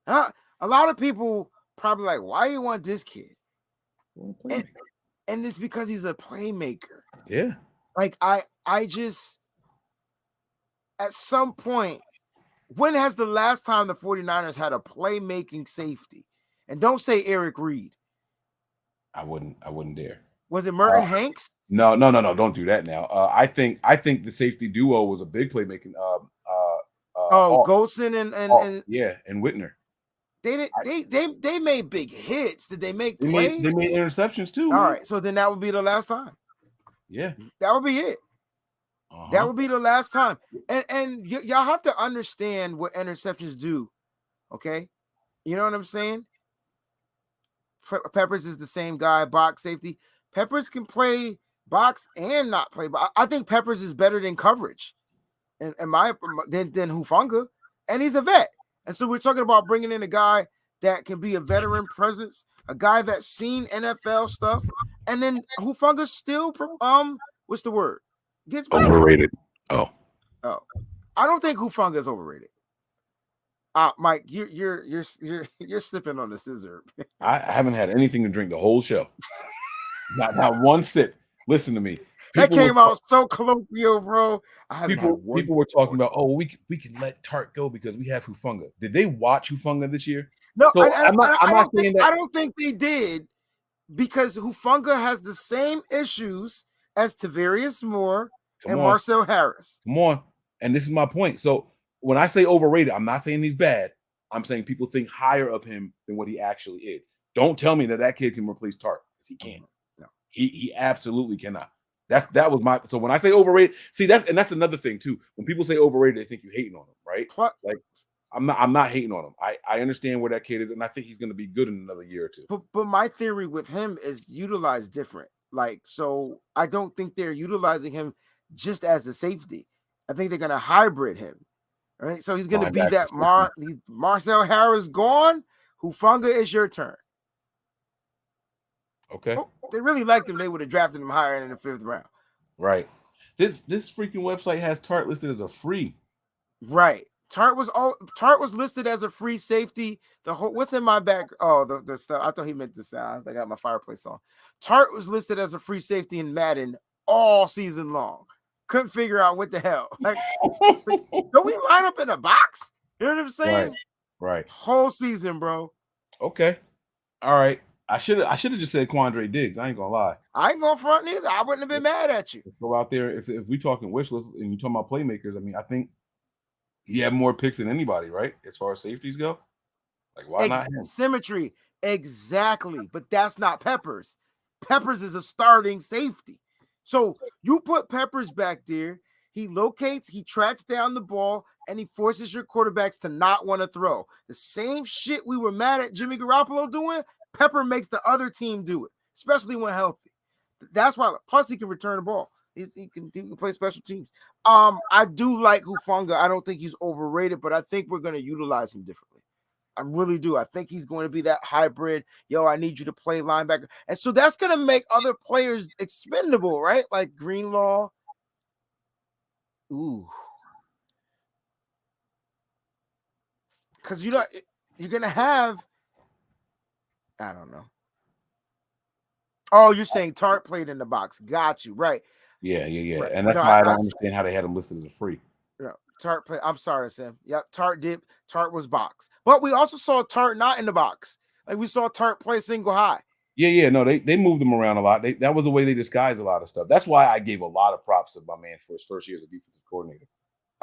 A lot of people probably like, why you want this kid? And it's because he's a playmaker.
Yeah.
Like I just, at some point, when has the last time the 49ers had a playmaking safety? And don't say Eric Reed.
I wouldn't dare.
Was it Merton Hanks?
No, don't do that now. I think the safety duo was a big playmaking.
Golson and
Whitner.
They made big hits. Did they make plays?
They made interceptions too.
All right, so then that would be the last time.
Yeah,
that would be it. That would be the last time. And y'all have to understand what interceptions do. Okay, you know what I'm saying? Peppers is the same guy, box safety. Peppers can play box and not play. But I think Peppers is better than coverage, than Hufanga, and he's a vet. And so we're talking about bringing in a guy that can be a veteran presence, a guy that's seen NFL stuff, and then Hufanga still what's the word? Gets better.
Overrated. Oh,
I don't think Hufanga is overrated. Mike, you're sipping on the scissor.
I haven't had anything to drink the whole show. not one sip. Listen to me.
That came out so colloquial, bro.
People were talking about, we can let Tart go because we have Hufanga. Did they watch Hufanga this year?
No,
so
I'm not saying that. I don't think they did, because Hufanga has the same issues as Tavarius Moore and Marcel Harris.
Come on. And this is my point. So when I say overrated, I'm not saying he's bad. I'm saying people think higher of him than what he actually is. Don't tell me that kid can replace Tart, because he can't.
No.
He absolutely cannot. That was my. So when I say overrated, see, that's another thing too. When people say overrated, they think you hating on him, right? Like I'm not hating on him. I understand where that kid is, and I think he's going to be good in another year or two.
But my theory with him is utilized different. Like, so I don't think they're utilizing him just as a safety. I think they're going to hybrid him. Right, so he's going to be that Marcel Harris gone. Hufanga, is your turn.
Okay.
Oh, they really liked him. They would have drafted him higher in the 5th round.
Right. This freaking website has Tart listed as a free.
Right. Tart was listed as a free safety. What's in my back? Oh, the stuff. I thought he meant the sound. I got my fireplace on. Tart was listed as a free safety in Madden all season long. Couldn't figure out what the hell. Like, don't we line up in a box? You know what I'm saying?
Right.
Whole season, bro.
Okay. All right. I should have just said Quandre Diggs. I ain't gonna lie.
I ain't gonna front neither. I wouldn't have been mad at you.
Let's go out there. If we talking wish list and you talking about playmakers, I mean, I think he had more picks than anybody, right? As far as safeties go. Like, why not him?
Symmetry. Exactly. But that's not Peppers. Peppers is a starting safety. So you put Peppers back there, he locates, he tracks down the ball, and he forces your quarterbacks to not want to throw. The same shit we were mad at Jimmy Garoppolo doing, Pepper makes the other team do it, especially when healthy. That's why. Plus, he can return the ball. He can play special teams. I do like Hufanga. I don't think he's overrated, but I think we're going to utilize him differently. I really do. I think he's going to be that hybrid. Yo, I need you to play linebacker. And so that's going to make other players expendable, right? Like Greenlaw. Ooh. Because you're going to have, I don't know. Oh, you're saying Tart played in the box. Got you. Right.
Yeah.
Right.
And that's why I don't understand how they had him listed as a free.
Yeah. Tart play. I'm sorry, Sam. Yep, Tart did. Tart was box, but we also saw Tart not in the box. Like we saw Tart play single high.
Yeah. No, they moved him around a lot. That was the way they disguised a lot of stuff. That's why I gave a lot of props to my man for his first year as a defensive coordinator.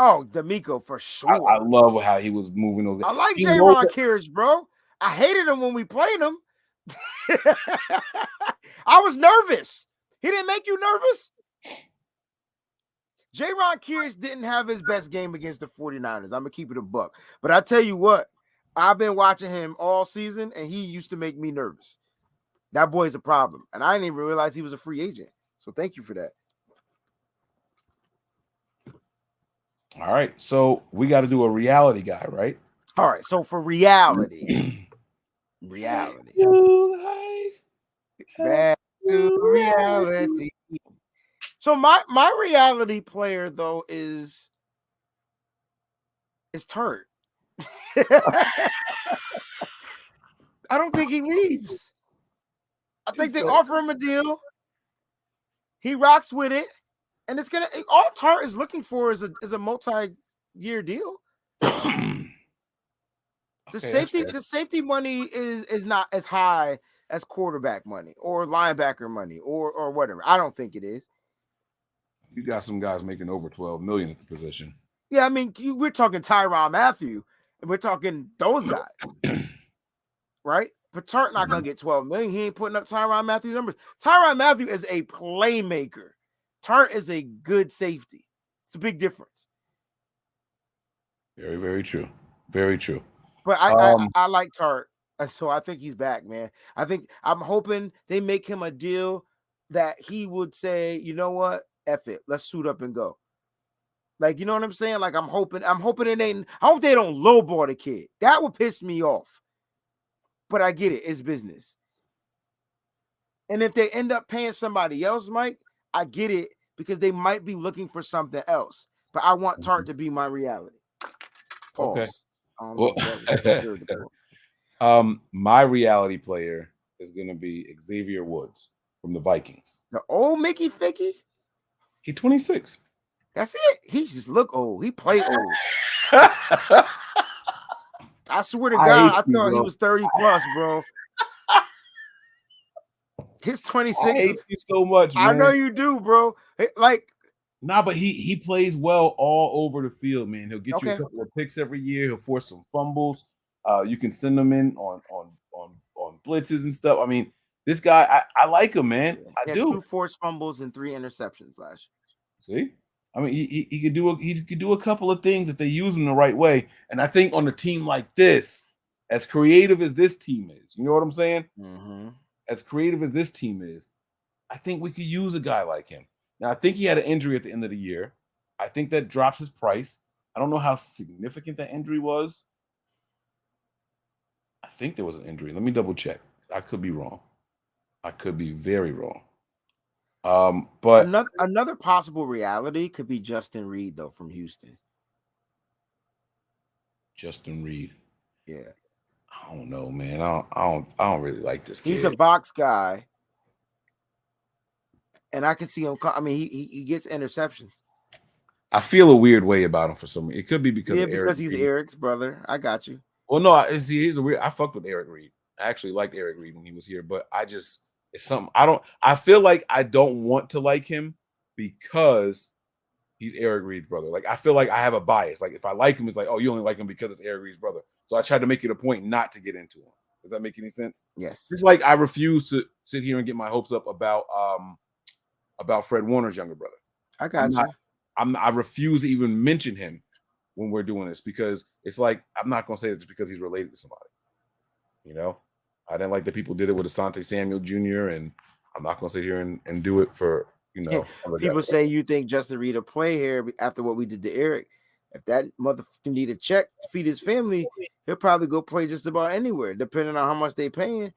Oh, D'Amico for sure.
I love how he was moving those.
I like
He
J-Ron
rolled-
Kearse, bro. I hated him when we played him. I was nervous. He didn't make you nervous? J-Ron Kearse didn't have his best game against the 49ers. I'm going to keep it a buck. But I tell you what, I've been watching him all season, and he used to make me nervous. That boy's a problem. And I didn't even realize he was a free agent. So thank you for that.
All right. So we got to do a reality guy, right?
All right. So for reality. Back to reality. So my reality player, though, is Turt. I don't think he leaves. I think they offer him a deal. He rocks with it. And it's gonna all Tart is looking for is a multi-year deal. The safety money is not as high as quarterback money or linebacker money or whatever. I don't think it is.
You got some guys making over $12 million at the position.
Yeah, I mean, we're talking Tyrann Mathieu, and we're talking those guys, right? But Tart not gonna get $12 million. He ain't putting up Tyrann Mathieu numbers. Tyrann Mathieu is a playmaker. Tart is a good safety. It's a big difference.
Very, very true. Very true.
But I like Tart, so I think he's back, man. I'm hoping they make him a deal that he would say, you know what, F it, let's suit up and go. Like, you know what I'm saying? Like, I'm hoping it ain't. I hope they don't lowball the kid. That would piss me off. But I get it. It's business. And if they end up paying somebody else, Mike, I get it because they might be looking for something else. But I want Tart to be my reality. Pause.
Okay. My reality player is going to be Xavier Woods from the Vikings.
The old Mickey Ficky?
He's 26.
That's it. He just look old. He play old. I swear to God, I thought he was 30 plus, bro. He's 26.
I hate you so much, man.
I know you do, bro.
But he plays well all over the field, man. He'll get you a couple of picks every year. He'll force some fumbles. You can send him in on blitzes and stuff. I mean, this guy, I like him, man. I do.
2 forced fumbles and 3 interceptions last
year. See? I mean, he could do a couple of things if they use him the right way. And I think on a team like this, as creative as this team is, you know what I'm saying?
Mm-hmm.
As creative as this team is, I think we could use a guy like him. Now, I think he had an injury at the end of the year. I think that drops his price. I don't know how significant that injury was. I think there was an injury. Let me double check. I could be wrong. I could be very wrong. But
another possible reality could be Justin Reed, though, from Houston.
Justin Reed.
Yeah.
I don't know, man. I don't really like this kid.
He's a box guy. And I can see him. I mean, he gets interceptions.
I feel a weird way about him for some reason. It could be because
he's Eric's brother. I got you.
Well, no, he's a weird. I fucked with Eric Reed. I actually liked Eric Reed when he was here, but it's something I feel like I don't want to like him because he's Eric Reed's brother. Like, I feel like I have a bias. Like, if I like him, it's like, oh, you only like him because it's Eric Reed's brother. So I tried to make it a point not to get into him. Does that make any sense?
Yes.
It's like I refuse to sit here and get my hopes up about Fred Warner's younger brother.
I got you.
I refuse to even mention him when we're doing this because it's like I'm not going to say it just because he's related to somebody. You know, I didn't like that people did it with Asante Samuel Jr. and I'm not going to sit here and do it for, you know.
People say you think Justin Reed will play here after what we did to Eric. If that motherfucker need a check to feed his family, he'll probably go play just about anywhere, depending on how much they paying.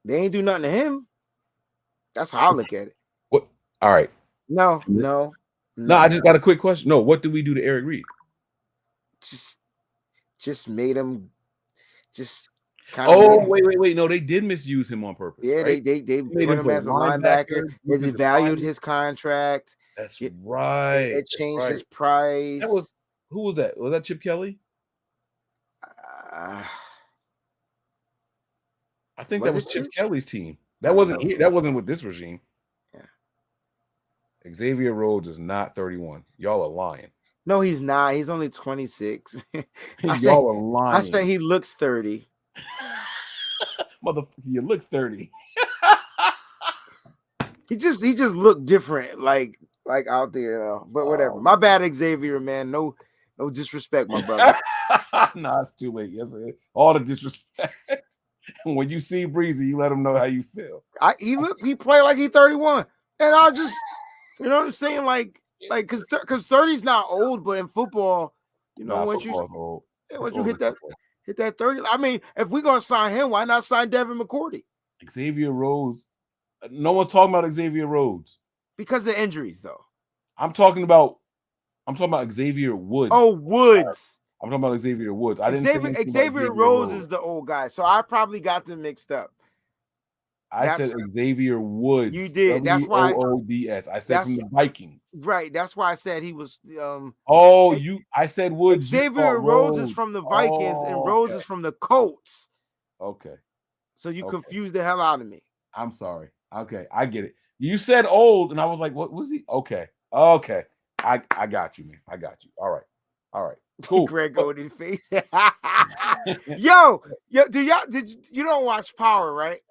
They ain't do nothing to him. That's how I look at it.
What? All right.
No.
I just got a quick question. No, what did we do to Eric Reed?
Just made him just kind of.
Wait. No, they did misuse him on purpose.
Yeah,
right?
they put him as a linebacker. They devalued his contract.
That's right.
It changed his price.
Who was that? Was that Chip Kelly?
I
think that was Chip Kelly's team. That wasn't with this regime. Yeah. Xavier Rhodes is not 31. Y'all are lying.
No, he's not. He's only 26.
Y'all are lying.
I say he looks 30.
Motherfucker, you look 30.
He just looked different, like out there. But whatever. My bad, Xavier, man. No disrespect, my brother.
Nah, it's too late. Yes, all the disrespect. When you see Breezy, you let him know how you feel.
He played like he 31, and I just, you know what I'm saying, like because 30's not old, but in football, you know, once you hit that 30, I mean, if we're gonna sign him, why not sign Devin McCourty?
Xavier Rhodes. No one's talking about Xavier Rhodes
because of injuries, though.
I'm talking about Xavier Woods.
Oh, Woods.
I'm talking about Xavier Woods.
Xavier Rhodes is the old guy, so I probably got them mixed up.
I said Xavier Woods.
You did. That's why
Woods. I said from the Vikings.
Right. That's why I said he was.
I said Woods.
Xavier Rhodes is from the Vikings, and Rhodes is from the Colts.
Okay.
So you confused the hell out of me.
I'm sorry. Okay, I get it. You said old, and I was like, "What was he?" Okay. I got you, man. I got you. All right. Cool.
Greg Oden face. yo, did you don't watch Power, right?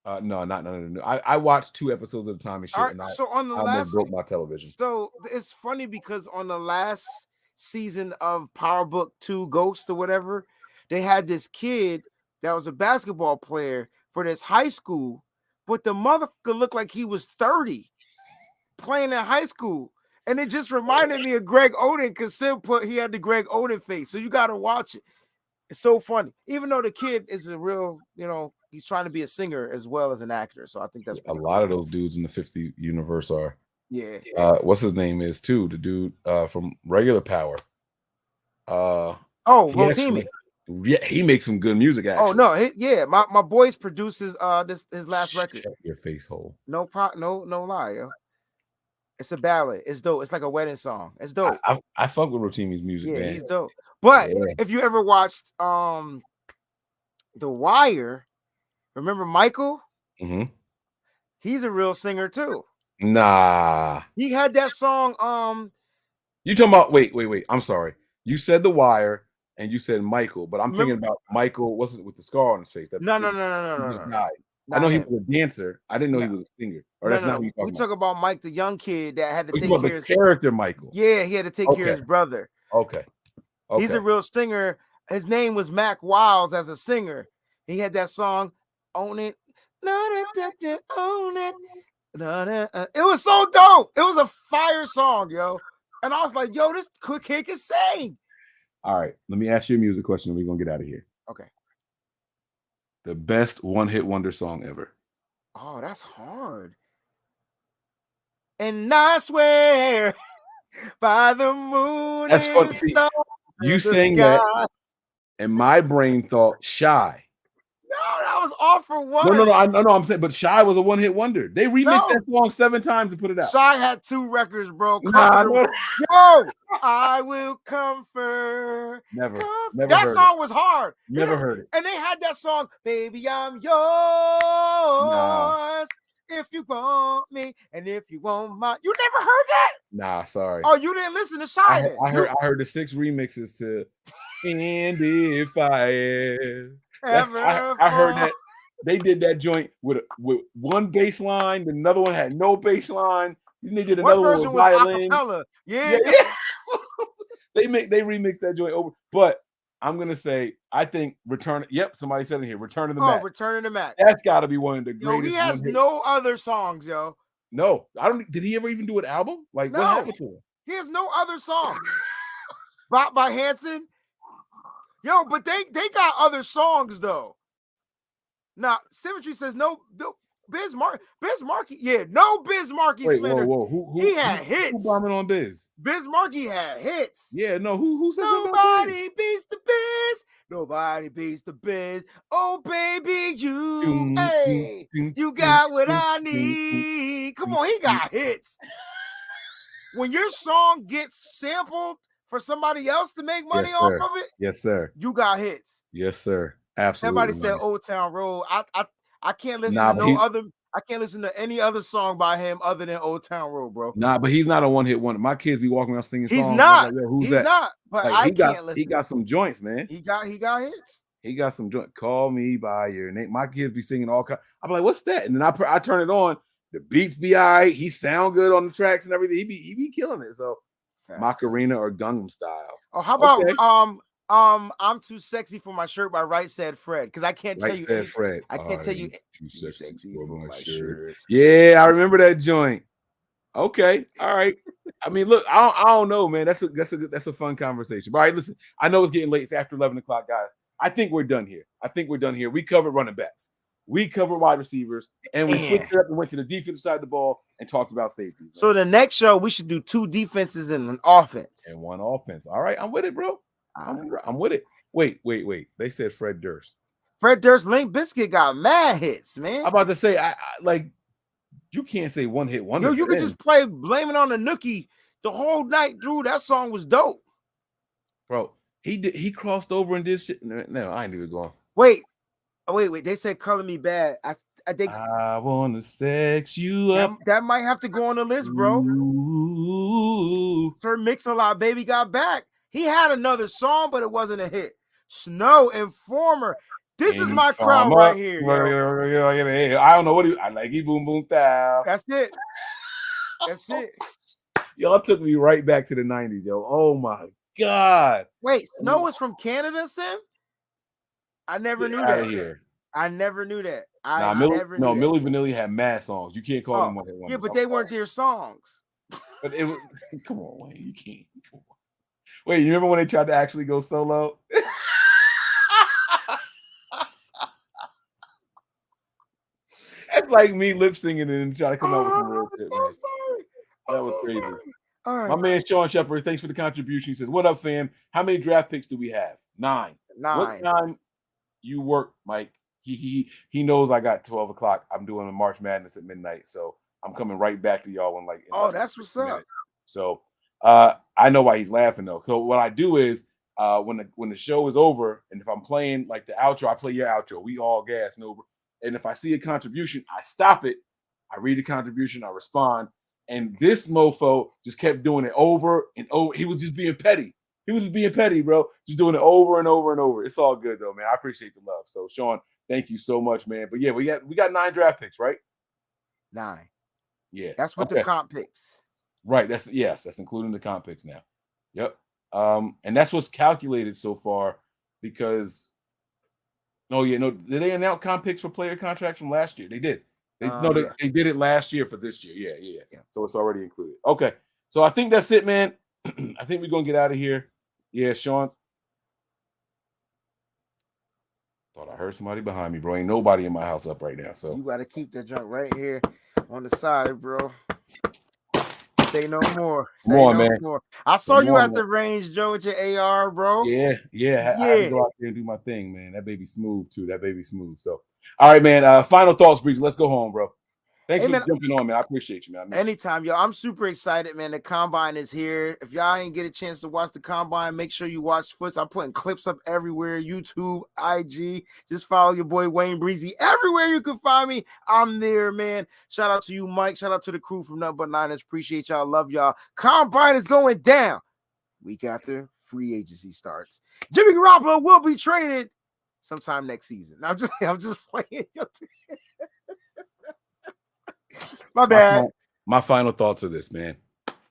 No, not none. I watched 2 episodes at a time and shit.
Right,
and
so on the
almost broke my television.
So it's funny because on the last season of Power Book 2 Ghost or whatever, they had this kid that was a basketball player for this high school, but the motherfucker looked like he was 30 playing in high school. And it just reminded me of Greg Oden because he had the Greg Oden face. So you got to watch it. It's so funny. Even though the kid is a real, he's trying to be a singer as well as an actor. So I think that's
a lot of those dudes in the 50 universe are.
Yeah.
What's his name is too? The dude from Regular Power.
Rotimi.
Yeah, he makes some good music. Actually.
Oh no, my boys produces his last record.
Shut your face hole.
No lie, yo. It's a ballad. It's dope. It's like a wedding song. It's dope.
I fuck with Rotimi's music, man.
He's dope. But if you ever watched The Wire, remember Michael?
Mm-hmm.
He's a real singer too.
Nah.
He had that song.
You talking about wait. I'm sorry. You said The Wire and you said Michael, but I'm thinking about Michael, what's it with the scar on his face?
No.
I know he was a dancer. I didn't know he was a singer. Or that's not what
we talk about Mike, the young kid that had to take
care of his character, Michael.
Yeah, he had to take care of his brother.
Okay.
He's a real singer. His name was Mac Wiles as a singer. He had that song, Own It. Own It. It was so dope. It was a fire song, yo. And I was like, yo, this quick kid can sing.
All right. Let me ask you a music question and we're going to get out of here.
Okay.
The best one-hit wonder song ever.
Oh, that's hard. And I swear by the moon.
That's funny. See, you saying that, and my brain thought Shy.
No, that was all for one.
No. I'm saying, but Shy was a one-hit wonder. They remixed that song 7 times to put it out.
Shy had 2 records, bro. Yo, I will comfort.
Never
that
heard
song
it.
was hard.
Never heard it.
And they had that song, Baby, I'm yours. If you want me, and if you want my, you never heard that?
Nah, sorry.
Oh, you didn't listen to Shy.
I heard the 6 remixes to And If I heard that they did that joint with one bass line, another one had no bass line. Then they did another one with violin.
Yeah.
They remixed that joint over. But I'm gonna say I think Return. Yep, somebody said it here. Return of the Mac.
Return of the Mac.
That's got to be one of the greatest.
He has no other songs, yo.
No, I don't. Did he ever even do an album? Like what happened to him?
He has no other songs. Brought by Hanson. Yo, but they got other songs though. Now, Symmetry says no Biz Markie. Yeah, no Biz Markie.
Wait, whoa.
He had hits.
Who bombing on Biz?
Biz Markie had hits.
Yeah, no. Who says
nobody beats the Biz? Nobody beats the Biz. Oh baby, you got what I need. Come on, he got hits. When your song gets sampled for somebody else to make money off of it,
yes, sir.
You got hits.
Yes, sir. Absolutely.
Somebody said Old Town Road. I can't listen to no other. I can't listen to any other song by him other than Old Town Road, bro.
Nah, but he's not a one-hit wonder. My kids be walking around singing
He's
songs.
not.
Like, yo, who's
He's
that?
not. But
Like,
I can't listen.
He got some joints, man.
He got hits.
He got some joints. Call me by your name. My kids be singing all kinds. I'm like, what's that? And then I turn it on. The beats be all right. He sound good on the tracks and everything. He be killing it. So Macarena or Gangnam Style.
Oh, how about I'm Too Sexy for My Shirt by Right Said Fred? Because I can't tell you anything.
Fred.
I can't tell you
Too sexy for my
shirt.
shirt. Yeah, I remember that joint. Okay, all right. I mean, look, I don't know, man. That's a fun conversation. All right, listen. I know it's getting late. It's after 11 o'clock, guys. I think we're done here. We covered running backs. We covered wide receivers, and we switched it up and went to the defensive side of the ball and talked about safeties.
So the next show, we should do 2 defenses and an offense.
And 1 offense. All right, I'm with it, bro. I'm with it. Wait. They said Fred Durst.
Fred Durst, Limp Bizkit got mad hits, man.
I'm about to say, I like, you can't say one hit wonder.
Yo, you could just play Blame It on the Nookie the whole night through. That song was dope.
Bro, he crossed over and did shit. No, I ain't even going.
Wait. They said Color Me Bad. I think
I wanna sex you up.
That might have to go on the list, bro.
Ooh.
Sir Mix-a-Lot, Baby Got Back. He had another song, but it wasn't a hit. Snow, Informer. This is my crowd right here.
I don't know what I like. He boom boom down.
That's it.
Y'all took me right back to the 90s, yo. Oh my God.
Wait, Snow is from Canada, Sim? I never knew that.
Here.
I never knew that.
Milli Vanilli had mad songs. You can't call them one hit wonders.
Yeah, but they weren't their songs.
But it was, come on, Wayne. You can't. Come on. Wait, you remember when they tried to actually go solo? That's like me lip singing and trying to come up with some real shit.
I'm so sorry.
That was crazy.
All right.
My man Sean Shepard, thanks for the contribution. He says, "What up, fam? How many draft picks do we have? 9. What time you work, Mike? He knows I got 12 o'clock. I'm doing a March Madness at midnight, so I'm coming right back to y'all in
that's what's up.
So I know why he's laughing though. So what I do is when the show is over, and if I'm playing like the outro, I play your outro. We all gas and over. And if I see a contribution, I stop it. I read the contribution. I respond. And this mofo just kept doing it over and over. He was just being petty. Bro. Just doing it over and over and over. It's all good though, man. I appreciate the love. So Sean, thank you so much, man. But yeah, we got 9 draft picks, right?
9.
Yeah.
That's what the comp picks.
Right. That's including the comp picks now. Yep. And that's what's calculated so far because did they announce comp picks for player contracts from last year? They did. They did it last year for this year. Yeah. So it's already included. Okay. So I think that's it, man. I think we're gonna get out of here. Yeah, Sean. Thought I heard somebody behind me, bro. Ain't nobody in my house up right now. So
you gotta keep that junk right here on the side, bro. Say no more. Say
Come on,
no
man.
more. I saw you at the range, Joe, with your AR, bro.
Yeah. I had to go out there and do my thing, man. That baby smooth too. So, all right, man. Final thoughts, Breezy. Let's go home, bro. Thanks for jumping on, man. I appreciate you, man.
Anytime, yo. I'm super excited, man. The combine is here. If y'all ain't get a chance to watch the combine, make sure you watch Foots. I'm putting clips up everywhere. YouTube, IG. Just follow your boy Wayne Breezy. Everywhere you can find me, I'm there, man. Shout out to you, Mike. Shout out to the crew from Nothing But Niners. Appreciate y'all. Love y'all. Combine is going down week after free agency starts. Jimmy Garoppolo will be traded sometime next season. I'm just playing. My bad.
My final thoughts of this, man.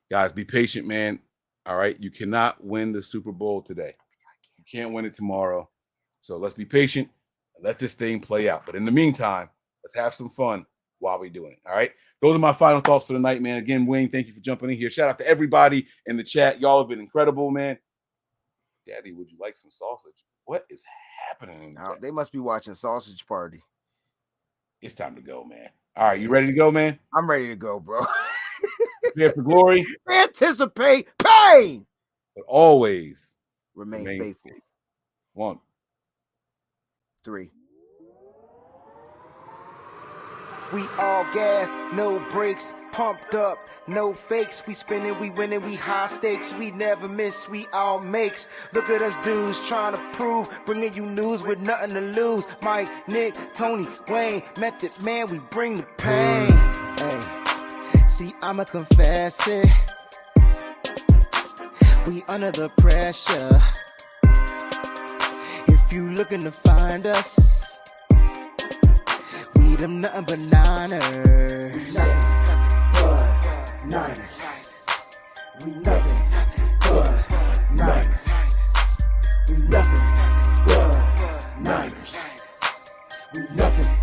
Guys, be patient, man. All right. You cannot win the Super Bowl today. You can't win it tomorrow. So let's be patient and let this thing play out. But in the meantime, let's have some fun while we're doing it. All right. Those are my final thoughts for the night, man. Again, Wayne, thank you for jumping in here. Shout out to everybody in the chat. Y'all have been incredible, man. Daddy, would you like some sausage? What is happening?
They must be watching Sausage Party.
It's time to go, man. All right, you ready to go, man?
I'm ready to go, bro.
Prepare for glory.
Anticipate pain.
But always
remain faithful.
1,
3. We all gas, no brakes, pumped up, no fakes. We spinning, we winning, we high stakes. We never miss, we all makes. Look at us dudes trying to prove, bringing you news with nothing to lose. Mike, Nick, Tony, Wayne, Method Man, we bring the pain. Hey, see, I'ma confess it. We under the pressure. If you looking to find us, we them nothing but Niners. Niners. We nothing but Niners. We nothing but Niners. We nothing